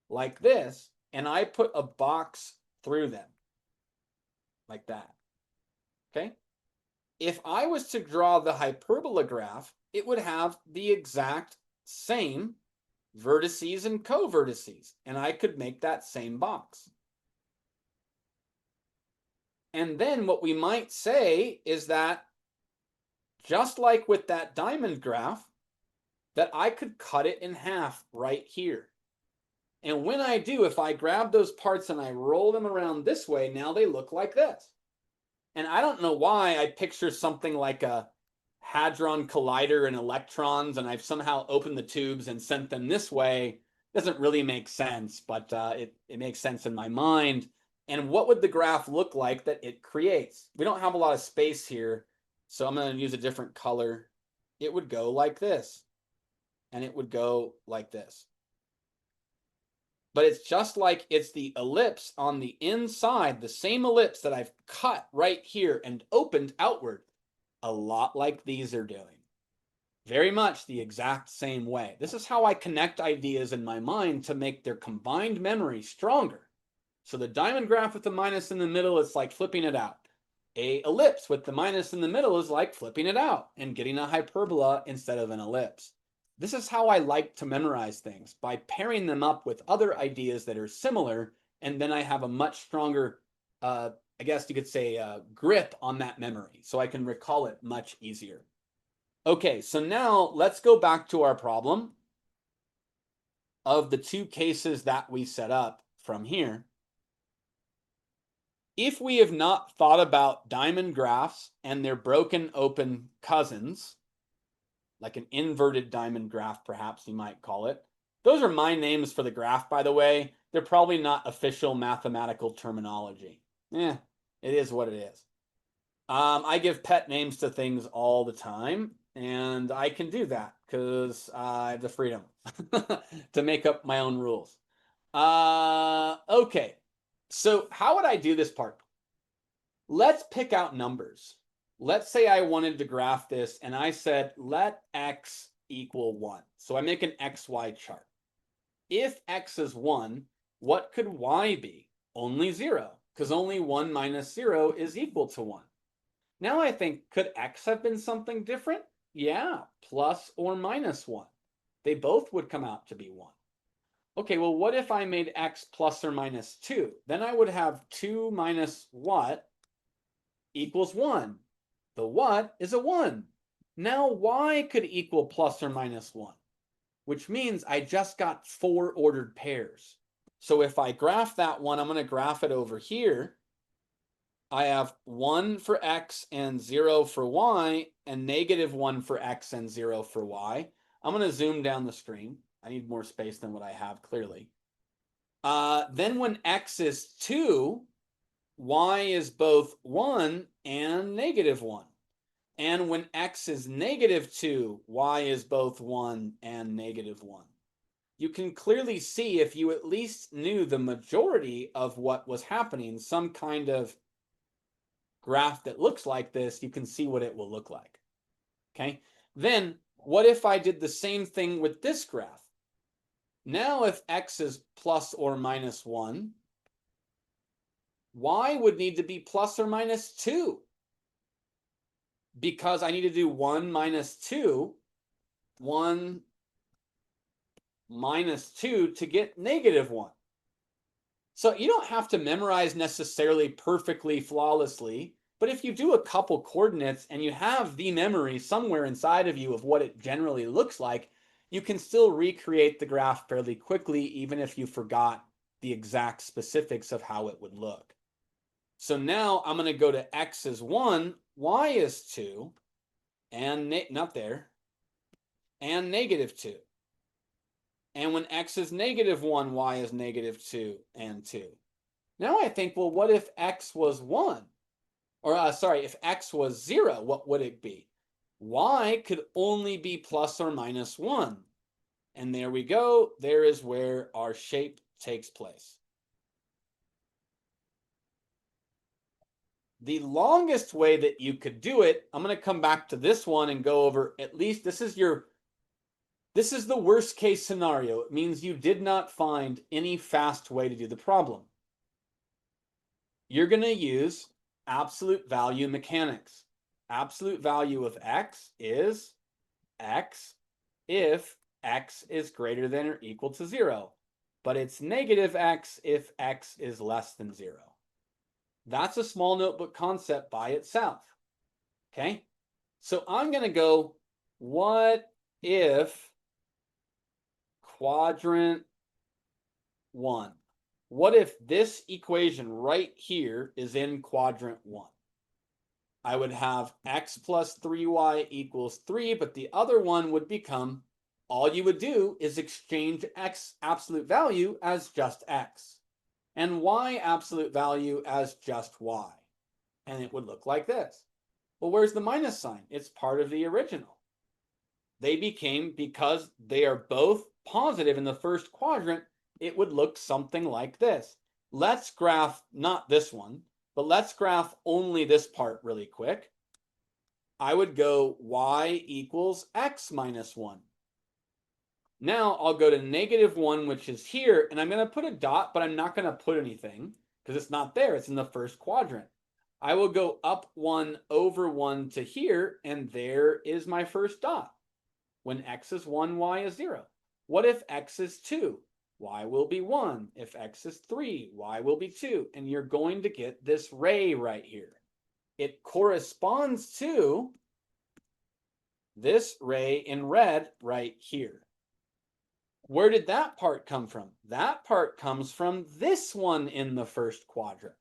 Speaker 1: like this, and I put a box through them, like that. Okay? If I was to draw the hyperbola graph, it would have the exact same vertices and co-vertices, and I could make that same box. And then what we might say is that, just like with that diamond graph, that I could cut it in half right here. And when I do, if I grab those parts and I roll them around this way, now they look like this. And I don't know why I picture something like a hadron collider and electrons, and I've somehow opened the tubes and sent them this way. Doesn't really make sense, but it makes sense in my mind. And what would the graph look like that it creates? We don't have a lot of space here, so I'm going to use a different color. It would go like this, and it would go like this. But it's just like it's the ellipse on the inside, the same ellipse that I've cut right here and opened outward, a lot like these are doing. Very much the exact same way. This is how I connect ideas in my mind to make their combined memory stronger. So the diamond graph with the minus in the middle, it's like flipping it out. A ellipse with the minus in the middle is like flipping it out and getting a hyperbola instead of an ellipse. This is how I like to memorize things, by pairing them up with other ideas that are similar, and then I have a much stronger, I guess you could say, grip on that memory, so I can recall it much easier. Okay, so now let's go back to our problem of the two cases that we set up from here. If we have not thought about diamond graphs and their broken open cousins, like an inverted diamond graph, perhaps you might call it. Those are my names for the graph, by the way. They're probably not official mathematical terminology. It is what it is. I give pet names to things all the time, and I can do that because I have the freedom to make up my own rules. Okay, so how would I do this part? Let's pick out numbers. Let's say I wanted to graph this and I said, let x equal 1. So I make an xy chart. If x is 1, what could y be? Only 0, because only 1 minus 0 is equal to 1. Now I think, could x have been something different? Yeah, plus or minus 1. They both would come out to be 1. Okay, well, what if I made x plus or minus 2? Then I would have 2 minus what equals 1. The what is a 1. Now y could equal plus or minus 1, which means I just got 4 ordered pairs. So if I graph that one, I'm going to graph it over here. I have 1 for x and 0 for y, and negative 1 for x and 0 for y. I'm going to zoom down the screen. I need more space than what I have, clearly. Then when x is 2, y is both 1 and negative 1. And when x is negative 2, y is both 1 and negative 1. You can clearly see, if you at least knew the majority of what was happening, some kind of graph that looks like this, you can see what it will look like. Okay? Then, what if I did the same thing with this graph? Now, if x is plus or minus 1, y would need to be plus or minus 2. Because I need to do 1 minus 2, 1 minus 2 to get negative 1. So you don't have to memorize necessarily perfectly, flawlessly, but if you do a couple coordinates and you have the memory somewhere inside of you of what it generally looks like, you can still recreate the graph fairly quickly, even if you forgot the exact specifics of how it would look. So now I'm going to go to x is 1, y is 2, and not there, and negative 2. And when x is negative 1, y is negative 2 and 2. Now I think, well, what if x was 1? Or, sorry, if x was 0, what would it be? Y could only be plus or minus 1. And there we go. There is where our shape takes place. The longest way that you could do it, I'm going to come back to this one and go over, at least this is the worst case scenario. It means you did not find any fast way to do the problem. You're going to use absolute value mechanics. Absolute value of x is x if x is greater than or equal to 0. But it's negative x if x is less than 0. That's a small notebook concept by itself. Okay? So I'm going to go, what if quadrant 1? What if this equation right here is in quadrant 1? I would have x plus 3y equals 3, but the other one would become, all you would do is exchange x absolute value as just x and y absolute value as just y. And it would look like this. Well, where's the minus sign? It's part of the original. They became, because they are both positive in the first quadrant, it would look something like this. Let's graph not this one, but let's graph only this part really quick. I would go y equals x minus 1. Now I'll go to negative 1, which is here, and I'm going to put a dot, but I'm not going to put anything because it's not there. It's in the first quadrant. I will go up 1 over 1 to here, and there is my first dot. When x is 1, y is 0. What if x is 2? Y will be 1. If x is 3, y will be 2. And you're going to get this ray right here. It corresponds to this ray in red right here. Where did that part come from? That part comes from this one in the first quadrant.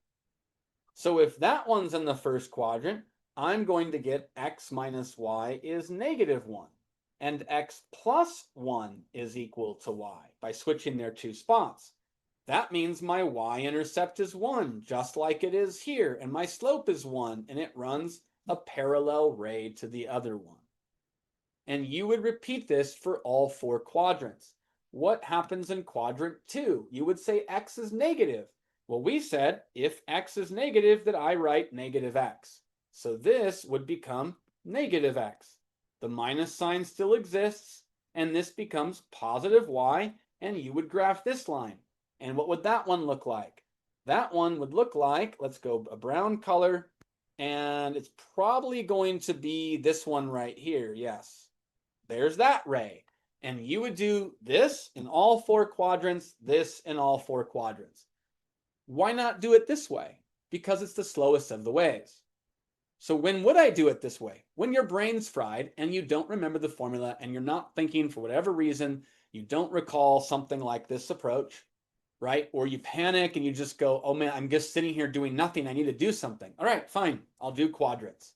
Speaker 1: So if that one's in the first quadrant, I'm going to get x minus y is negative 1. And x plus 1 is equal to y by switching their two spots. That means my y-intercept is 1, just like it is here, and my slope is 1, and it runs a parallel ray to the other one. And you would repeat this for all 4 quadrants. What happens in quadrant 2? You would say x is negative. Well, we said if x is negative, that I write negative x. So this would become negative x. The minus sign still exists, and this becomes positive y, and you would graph this line. And what would that one look like? That one would look like, let's go a brown color, and it's probably going to be this one right here. Yes, there's that ray. And you would do this in all 4 quadrants, this in all 4 quadrants. Why not do it this way? Because it's the slowest of the ways. So when would I do it this way? When your brain's fried and you don't remember the formula and you're not thinking, for whatever reason, you don't recall something like this approach, right? Or you panic and you just go, oh man, I'm just sitting here doing nothing. I need to do something. All right, fine. I'll do quadrants.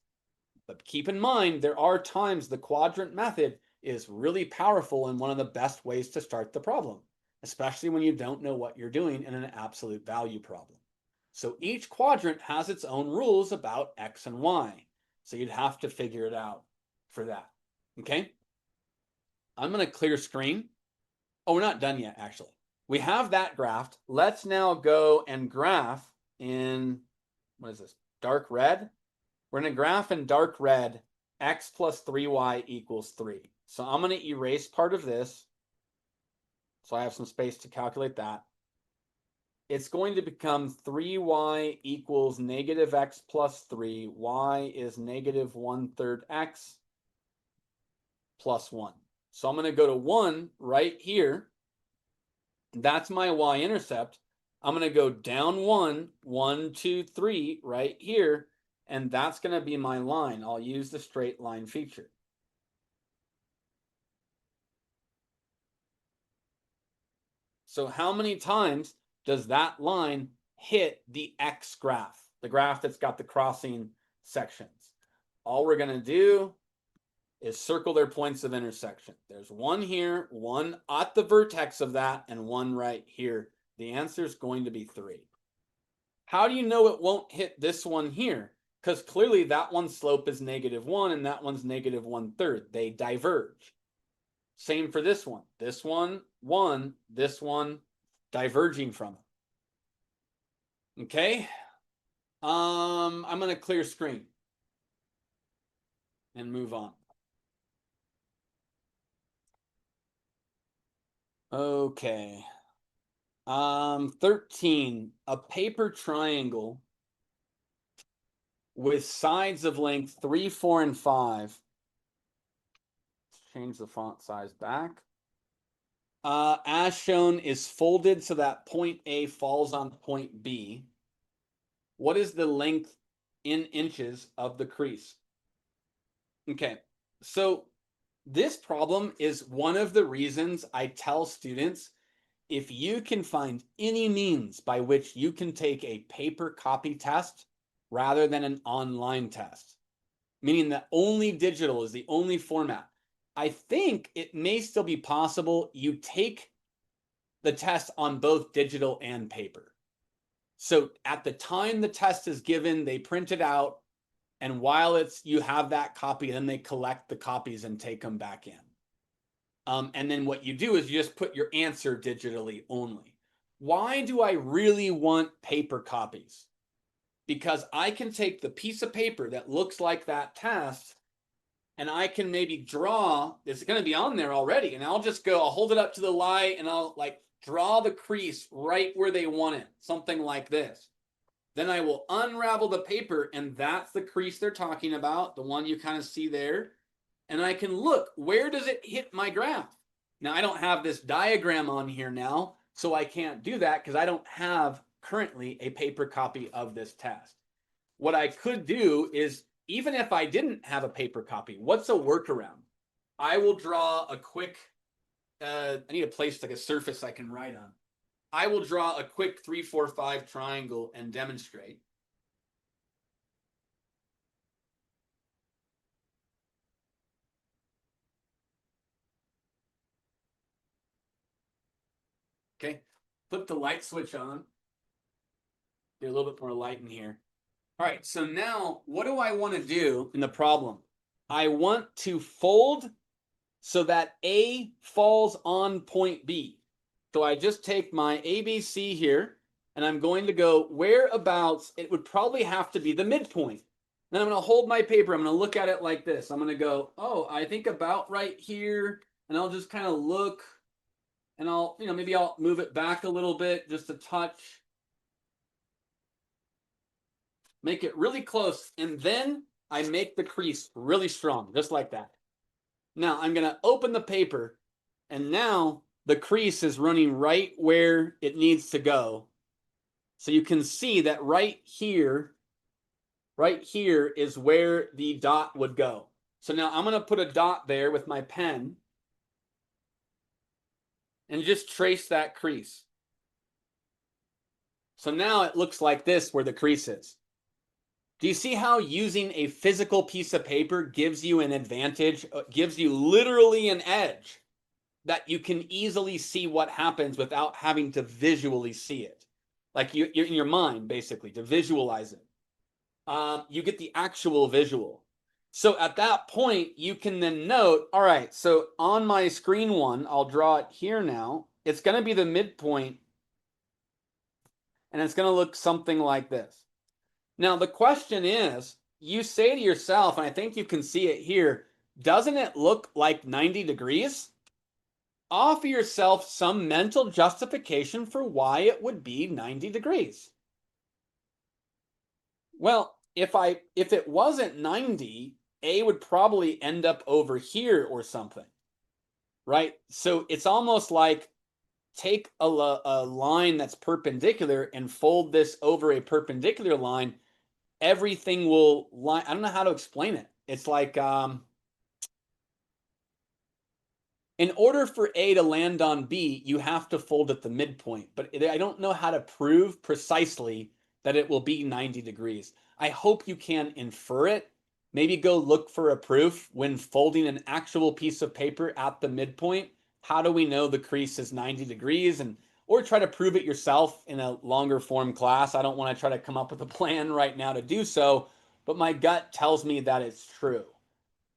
Speaker 1: But keep in mind, there are times the quadrant method is really powerful and one of the best ways to start the problem, especially when you don't know what you're doing in an absolute value problem. So each quadrant has its own rules about x and y. So you'd have to figure it out for that. Okay? I'm going to clear screen. Oh, we're not done yet, actually. We have that graphed. Let's now go and graph in, what is this, dark red? We're going to graph in dark red x plus 3y equals 3. So I'm going to erase part of this. So I have some space to calculate that. It's going to become 3y equals negative x plus 3. Y is negative 1/3 x plus 1. So I'm going to go to 1 right here. That's my y-intercept. I'm going to go down 1, 1, 2, 3 right here. And that's going to be my line. I'll use the straight line feature. So how many times does that line hit the x graph, the graph that's got the crossing sections? All we're going to do is circle their points of intersection. There's one here, one at the vertex of that, and one right here. The answer is going to be 3. How do you know it won't hit this one here? Because clearly that one's slope is negative 1 and that one's negative 1/3. They diverge. Same for this one. This one, 1, this one diverging from it. Okay? I'm going to clear screen and move on. Okay. 13, a paper triangle with sides of length 3, 4, and 5. Let's change the font size back. As shown is folded so that point A falls on point B. What is the length in inches of the crease? Okay, so this problem is one of the reasons I tell students, if you can find any means by which you can take a paper copy test rather than an online test, meaning that only digital is the only format, I think it may still be possible you take the test on both digital and paper. So at the time the test is given, they print it out, and while you have that copy, then they collect the copies and take them back in. And then what you do is you just put your answer digitally only. Why do I really want paper copies? Because I can take the piece of paper that looks like that test, and I can maybe draw, it's going to be on there already, and I'll hold it up to the light, and I'll like draw the crease right where they want it, something like this. Then I will unravel the paper, and that's the crease they're talking about, the one you kind of see there. And I can look, where does it hit my graph? Now, I don't have this diagram on here now, so I can't do that because I don't have currently a paper copy of this test. What I could do is, even if I didn't have a paper copy, what's a workaround? I will draw a quick, I need a place like a surface I can write on. I will draw a quick 3, 4, 5 triangle and demonstrate. Okay, flip the light switch on. Get a little bit more light in here. All right, so now what do I want to do in the problem? I want to fold so that A falls on point B. So I just take my ABC here, and I'm going to go whereabouts, it would probably have to be the midpoint. Then I'm going to hold my paper, I'm going to look at it like this. I'm going to go, oh, I think about right here, and I'll just kind of look, and maybe I'll move it back a little bit, just a touch. Make it really close, and then I make the crease really strong, just like that. Now I'm going to open the paper, and now the crease is running right where it needs to go. So you can see that right here is where the dot would go. So now I'm going to put a dot there with my pen and just trace that crease. So now it looks like this where the crease is. Do you see how using a physical piece of paper gives you an advantage, gives you literally an edge that you can easily see what happens without having to visually see it? Like you're in your mind, basically, to visualize it. You get the actual visual. So at that point, you can then note, all right, so on my screen one, I'll draw it here now. It's going to be the midpoint, and it's going to look something like this. Now, the question is, you say to yourself, and I think you can see it here, doesn't it look like 90 degrees? Offer yourself some mental justification for why it would be 90 degrees. Well, if it wasn't 90, A would probably end up over here or something, right? So it's almost like take a line that's perpendicular and fold this over a perpendicular line. Everything will line. I don't know how to explain it. It's like in order for A to land on B, you have to fold at the midpoint. But I don't know how to prove precisely that it will be 90 degrees. I hope you can infer it. Maybe go look for a proof when folding an actual piece of paper at the midpoint. How do we know the crease is 90 degrees? Or try to prove it yourself in a longer form class. I don't want to try to come up with a plan right now to do so, but my gut tells me that it's true.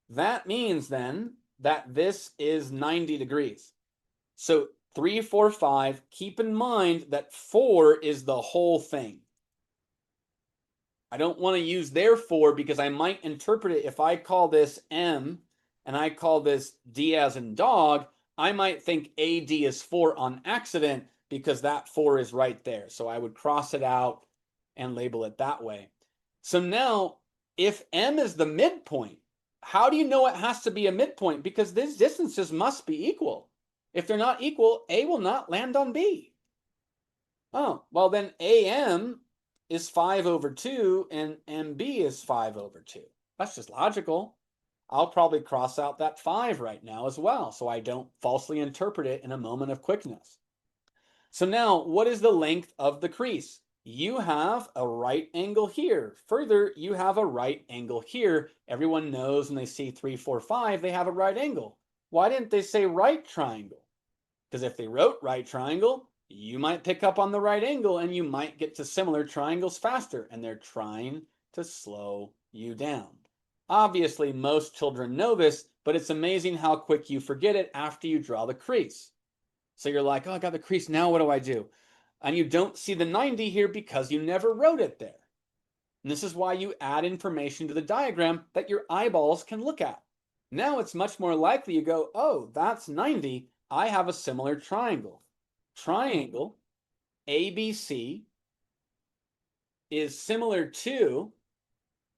Speaker 1: That means then that this is 90 degrees. So 3, 4, 5, keep in mind that 4 is the whole thing. I don't want to use therefore because I might interpret it, if I call this M and I call this D as in dog, I might think AD is 4 on accident because that 4 is right there. So I would cross it out and label it that way. So now if M is the midpoint, how do you know it has to be a midpoint? Because these distances must be equal. If they're not equal, A will not land on B. Oh, well then AM is 5/2 and MB is 5/2. That's just logical. I'll probably cross out that 5 right now as well, so I don't falsely interpret it in a moment of quickness. So now, what is the length of the crease? You have a right angle here. Further, you have a right angle here. Everyone knows when they see 3, 4, 5, they have a right angle. Why didn't they say right triangle? Because if they wrote right triangle, you might pick up on the right angle and you might get to similar triangles faster, and they're trying to slow you down. Obviously, most children know this, but it's amazing how quick you forget it after you draw the crease. So you're like, oh, I got the crease, now what do I do? And you don't see the 90 here because you never wrote it there. And this is why you add information to the diagram that your eyeballs can look at. Now it's much more likely you go, oh, that's 90. I have a similar triangle. Triangle ABC is similar to,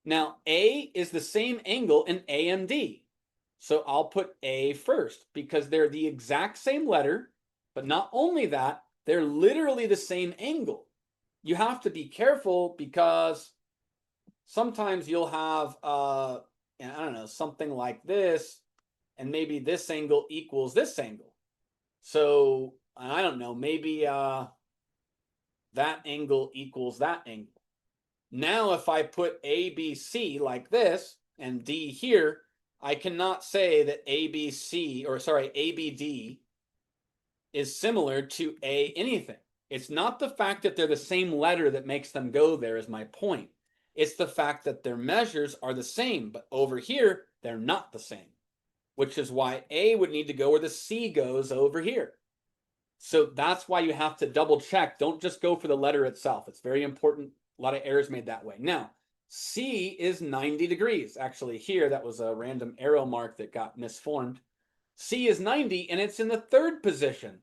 Speaker 1: now A is the same angle in AMD. So I'll put A first because they're the exact same letter, but not only that, they're literally the same angle. You have to be careful because sometimes you'll have, I don't know, something like this, and maybe this angle equals this angle. So I don't know, maybe that angle equals that angle. Now, if I put ABC like this and D here, I cannot say that ABD is similar to A anything. It's not the fact that they're the same letter that makes them go there is my point. It's the fact that their measures are the same, but over here, they're not the same, which is why A would need to go where the C goes over here. So that's why you have to double check. Don't just go for the letter itself. It's very important. A lot of errors made that way. Now, C is 90 degrees. Actually, here, that was a random arrow mark that got misformed. C is 90, and it's in the third position.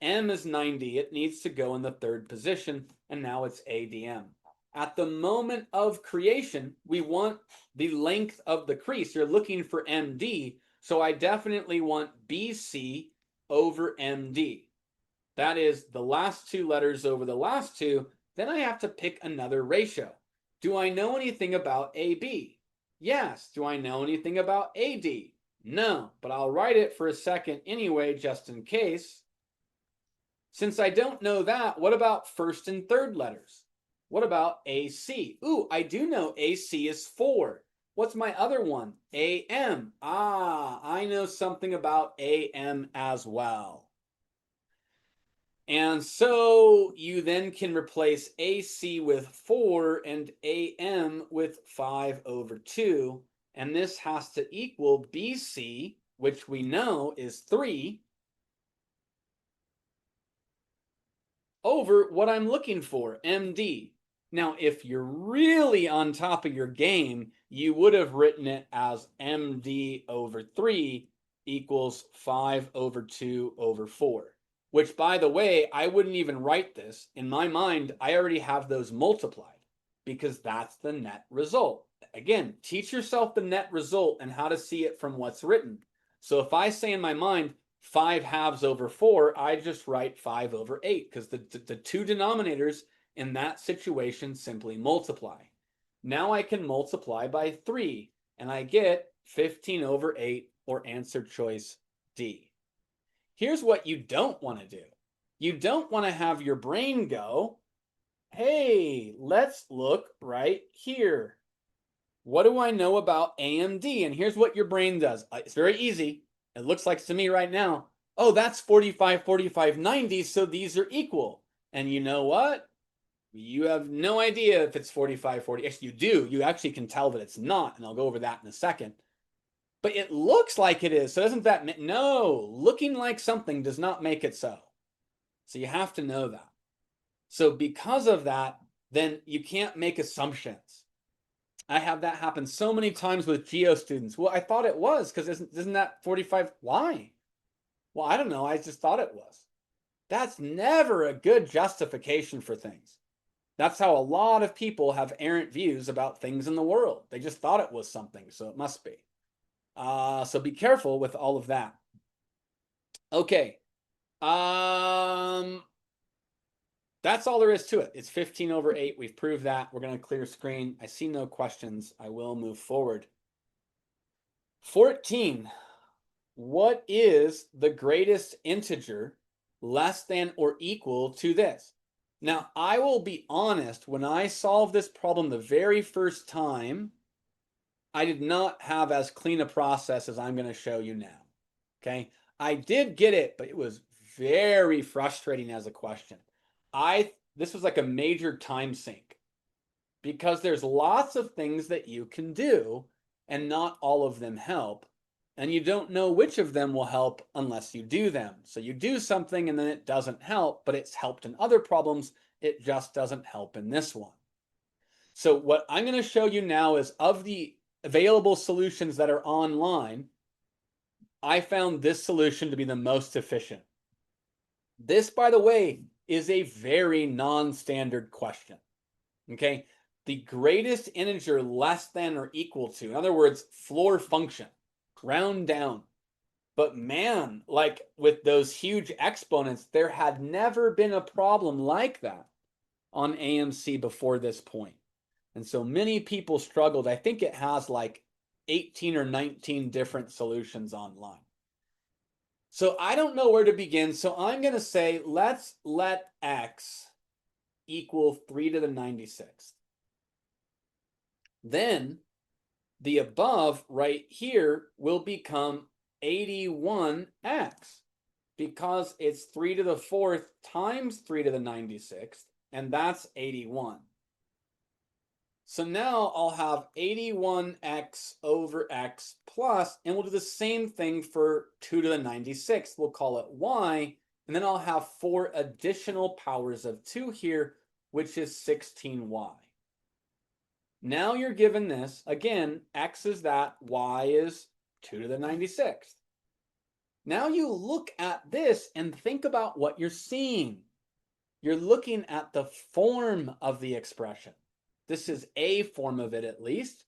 Speaker 1: M is 90. It needs to go in the third position, and now it's ADM. At the moment of creation, we want the length of the crease. You're looking for MD, so I definitely want BC over MD. That is the last two letters over the last two. Then I have to pick another ratio. Do I know anything about AB? Yes. Do I know anything about AD? No, but I'll write it for a second anyway, just in case. Since I don't know that, what about first and third letters? What about AC? Ooh, I do know AC is 4. What's my other one? AM. Ah, I know something about AM as well. And so you then can replace AC with 4 and AM with 5/2. And this has to equal BC, which we know is 3, over what I'm looking for, MD. Now, if you're really on top of your game, you would have written it as MD over 3 equals 5/2/4. Which, by the way, I wouldn't even write this. In my mind, I already have those multiplied because that's the net result. Again, teach yourself the net result and how to see it from what's written. So if I say in my mind 5/2/4, I just write 5/8 because the two denominators in that situation simply multiply. Now I can multiply by 3 and I get 15/8, or answer choice D. Here's what you don't want to do. You don't want to have your brain go, hey, let's look right here. What do I know about AMD? And here's what your brain does. It's very easy. It looks like to me right now, oh, that's 45, 45, 90, so these are equal. And you know what? You have no idea if it's 45, 40. Actually, you do. You actually can tell that it's not, and I'll go over that in a second. But it looks like it is, so doesn't that, no, looking like something does not make it so. So you have to know that. So because of that, then you can't make assumptions. I have that happen so many times with geo students. Well, I thought it was, because isn't that 45? Why? Well, I don't know, I just thought it was. That's never a good justification for things. That's how a lot of people have errant views about things in the world. They just thought it was something, so it must be. So be careful with all of that. Okay. That's all there is to it. It's 15/8. We've proved that. We're going to clear screen. I see no questions. I will move forward. 14. What is the greatest integer less than or equal to this? Now, I will be honest, when I solved this problem the very first time, I did not have as clean a process as I'm going to show you now. Okay. I did get it, but it was very frustrating as a question. This was like a major time sink because there's lots of things that you can do and not all of them help. And you don't know which of them will help unless you do them. So you do something and then it doesn't help, but it's helped in other problems. It just doesn't help in this one. So what I'm going to show you now is of the available solutions that are online, I found this solution to be the most efficient. This, by the way, is a very non-standard question. Okay, the greatest integer less than or equal to, in other words, floor function, round down. But man, like with those huge exponents, there had never been a problem like that on AMC before this point. And so many people struggled. I think it has like 18 or 19 different solutions online. So I don't know where to begin. So I'm going to say, let's let x equal 3 to the 96th. Then the above right here will become 81x because it's 3 to the 4th times 3 to the 96th, and that's 81. So now I'll have 81x over x plus, and we'll do the same thing for 2 to the 96th. We'll call it y, and then I'll have 4 additional powers of 2 here, which is 16y. Now you're given this, again, x is that, y is 2 to the 96th. Now you look at this and think about what you're seeing. You're looking at the form of the expression. This is a form of it at least.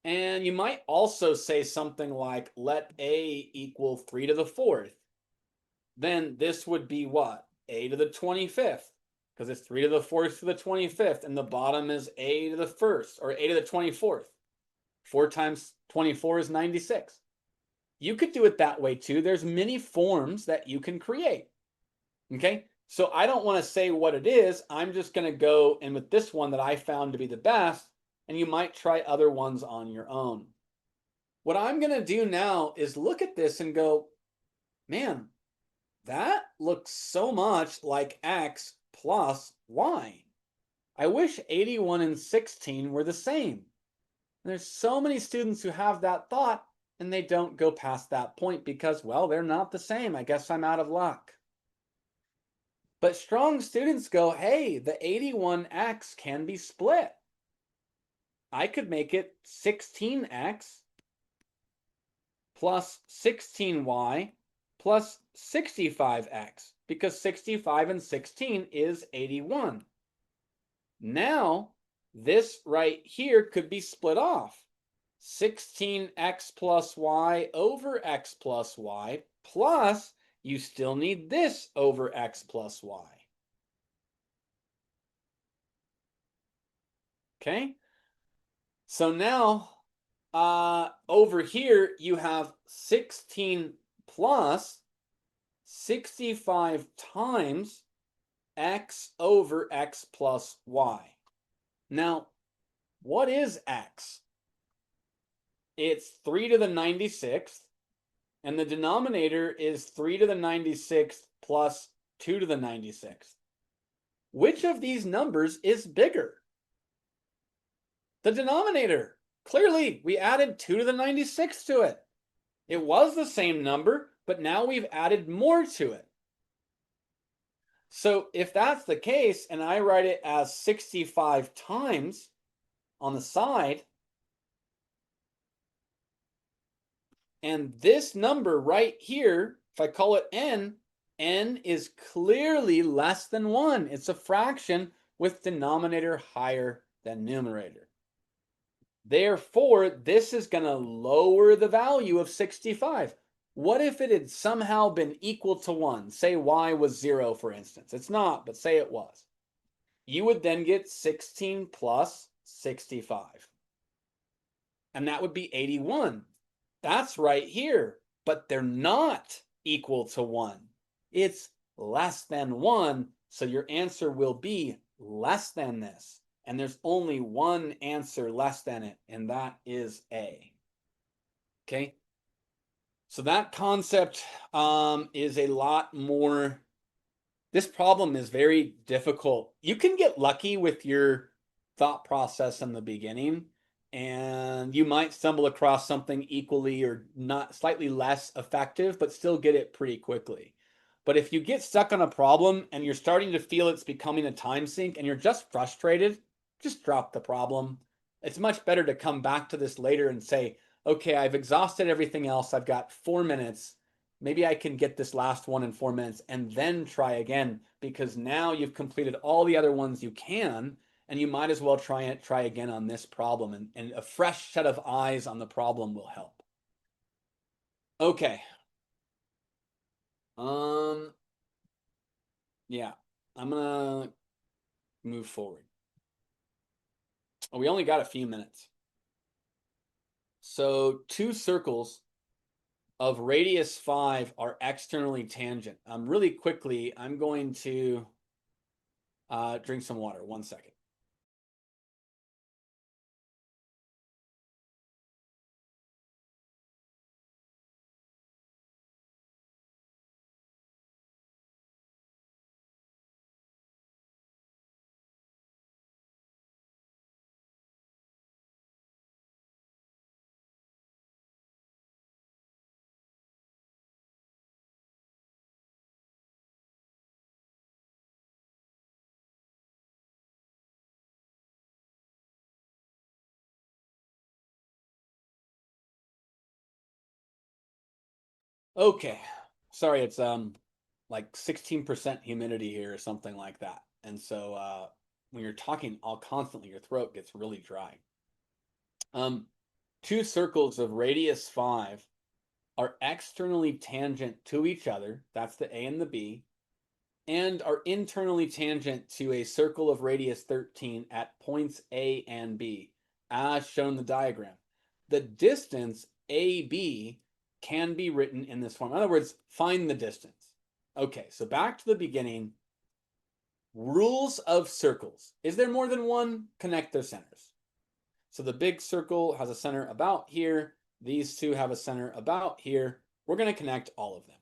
Speaker 1: And you might also say something like, let a equal 3 to the 4th. Then this would be what? A to the 25th, because it's 3 to the 4th to the 25th, and the bottom is a to the 1st, or a to the 24th. 4 times 24 is 96. You could do it that way too. There's many forms that you can create. Okay? So I don't want to say what it is. I'm just going to go in with this one that I found to be the best, and you might try other ones on your own. What I'm going to do now is look at this and go, man, that looks so much like x plus y. I wish 81 and 16 were the same. And there's so many students who have that thought, and they don't go past that point because, well, they're not the same. I guess I'm out of luck. But strong students go, hey, the 81x can be split. I could make it 16x plus 16y plus 65x, because 65 and 16 is 81. Now, this right here could be split off. 16x plus y over x plus y plus you still need this over x plus y. Okay? So now, over here, you have 16 plus 65 times x over x plus y. Now, what is x? It's 3 to the 96th. And the denominator is 3 to the 96th plus 2 to the 96th. Which of these numbers is bigger? The denominator. Clearly, we added 2 to the 96th to it. It was the same number, but now we've added more to it. So if that's the case, and I write it as 65 times on the side, and this number right here, if I call it n, n is clearly less than 1. It's a fraction with denominator higher than numerator. Therefore, this is going to lower the value of 65. What if it had somehow been equal to 1? Say y was 0, for instance. It's not, but say it was. You would then get 16 plus 65. And that would be 81. That's right here. But they're not equal to 1. It's less than 1. So your answer will be less than this. And there's only one answer less than it, and that is A. Okay? So that concept is a lot more. This problem is very difficult. You can get lucky with your thought process in the beginning, and you might stumble across something equally or not slightly less effective, but still get it pretty quickly. But if you get stuck on a problem and you're starting to feel it's becoming a time sink and you're just frustrated, just drop the problem. It's much better to come back to this later and say, okay, I've exhausted everything else. I've got 4 minutes. Maybe I can get this last one in 4 minutes and then try again, because now you've completed all the other ones you can, and you might as well try again on this problem, and a fresh set of eyes on the problem will help. Okay. Yeah, I'm gonna move forward. Oh, we only got a few minutes. So 2 circles of radius 5 are externally tangent. Really quickly, I'm going to drink some water. 1 second. Okay. Sorry, it's like 16% humidity here or something like that. And so when you're talking all constantly, your throat gets really dry. 2 circles of radius 5 are externally tangent to each other. That's the A and the B. And are internally tangent to a circle of radius 13 at points A and B, as shown in the diagram. The distance AB can be written in this form. In other words, find the distance. Okay, so back to the beginning. Rules of circles. Is there more than one? Connect their centers. So the big circle has a center about here. These two have a center about here. We're going to connect all of them.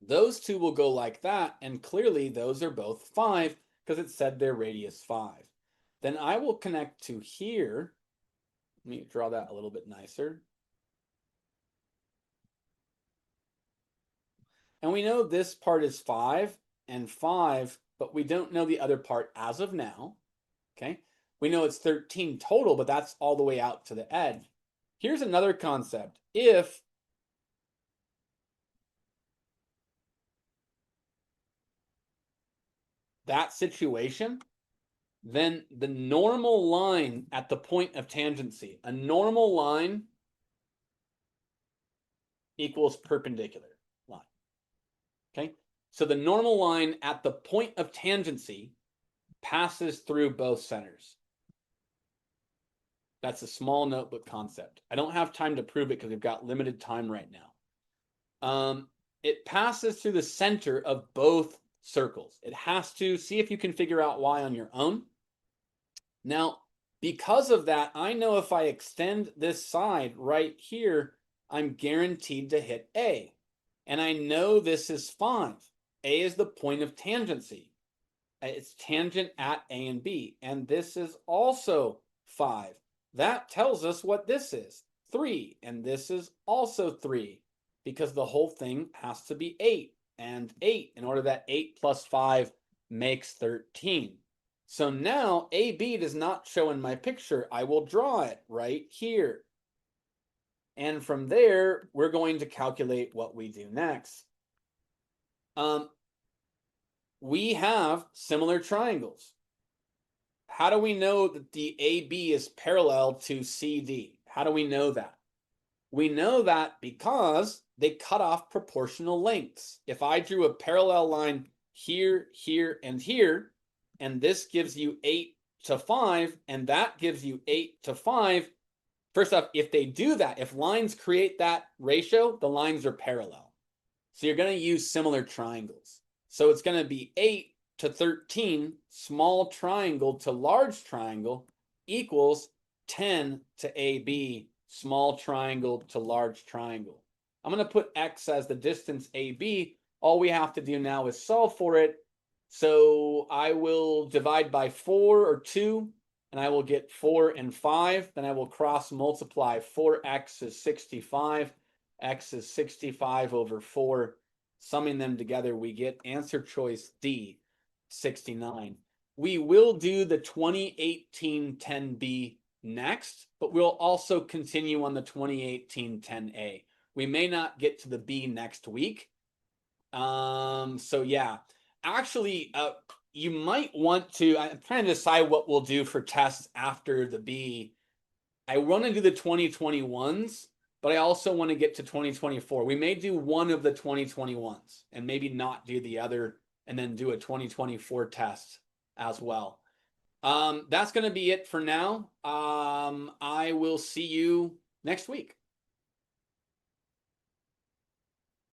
Speaker 1: Those two will go like that, and clearly those are both 5 because it said their radius 5. Then I will connect to here. Let me draw that a little bit nicer. And we know this part is 5 and 5, but we don't know the other part as of now. Okay, we know it's 13 total, but that's all the way out to the edge. Here's another concept. If that situation, then the normal line at the point of tangency, a normal line equals perpendicular line. Okay, so the normal line at the point of tangency passes through both centers. That's a small notebook concept. I don't have time to prove it because we've got limited time right now. It passes through the center of both circles. It has to. See if you can figure out why on your own. Now, because of that, I know if I extend this side right here, I'm guaranteed to hit A. And I know this is 5. A is the point of tangency. It's tangent at A and B. And this is also 5. That tells us what this is, 3. And this is also 3, because the whole thing has to be 8 and 8 in order that 8 plus 5 makes 13. So now AB does not show in my picture. I will draw it right here. And from there, we're going to calculate what we do next. we have similar triangles. How do we know that the AB is parallel to CD? How do we know that? We know that because they cut off proportional lengths. If I drew a parallel line here, here, and here, and this gives you 8 to 5, and that gives you 8 to 5, first off, if they do that, if lines create that ratio, the lines are parallel. So you're going to use similar triangles. So it's going to be 8 to 13, small triangle to large triangle, equals 10 to AB, small triangle to large triangle. I'm going to put X as the distance AB. All we have to do now is solve for it. So I will divide by 4 or 2, and I will get 4 and 5. Then I will cross multiply. 4x is 65. X is 65 over 4. Summing them together, we get answer choice D, 69. We will do the 2018 10B next, but we'll also continue on the 2018 10A. We may not get to the B next week. So yeah, actually, you might want to, I'm trying to decide what we'll do for tests after the B. I want to do the 2021s, but I also want to get to 2024. We may do one of the 2021s and maybe not do the other, and then do a 2024 test as well. That's going to be it for now. I will see you next week.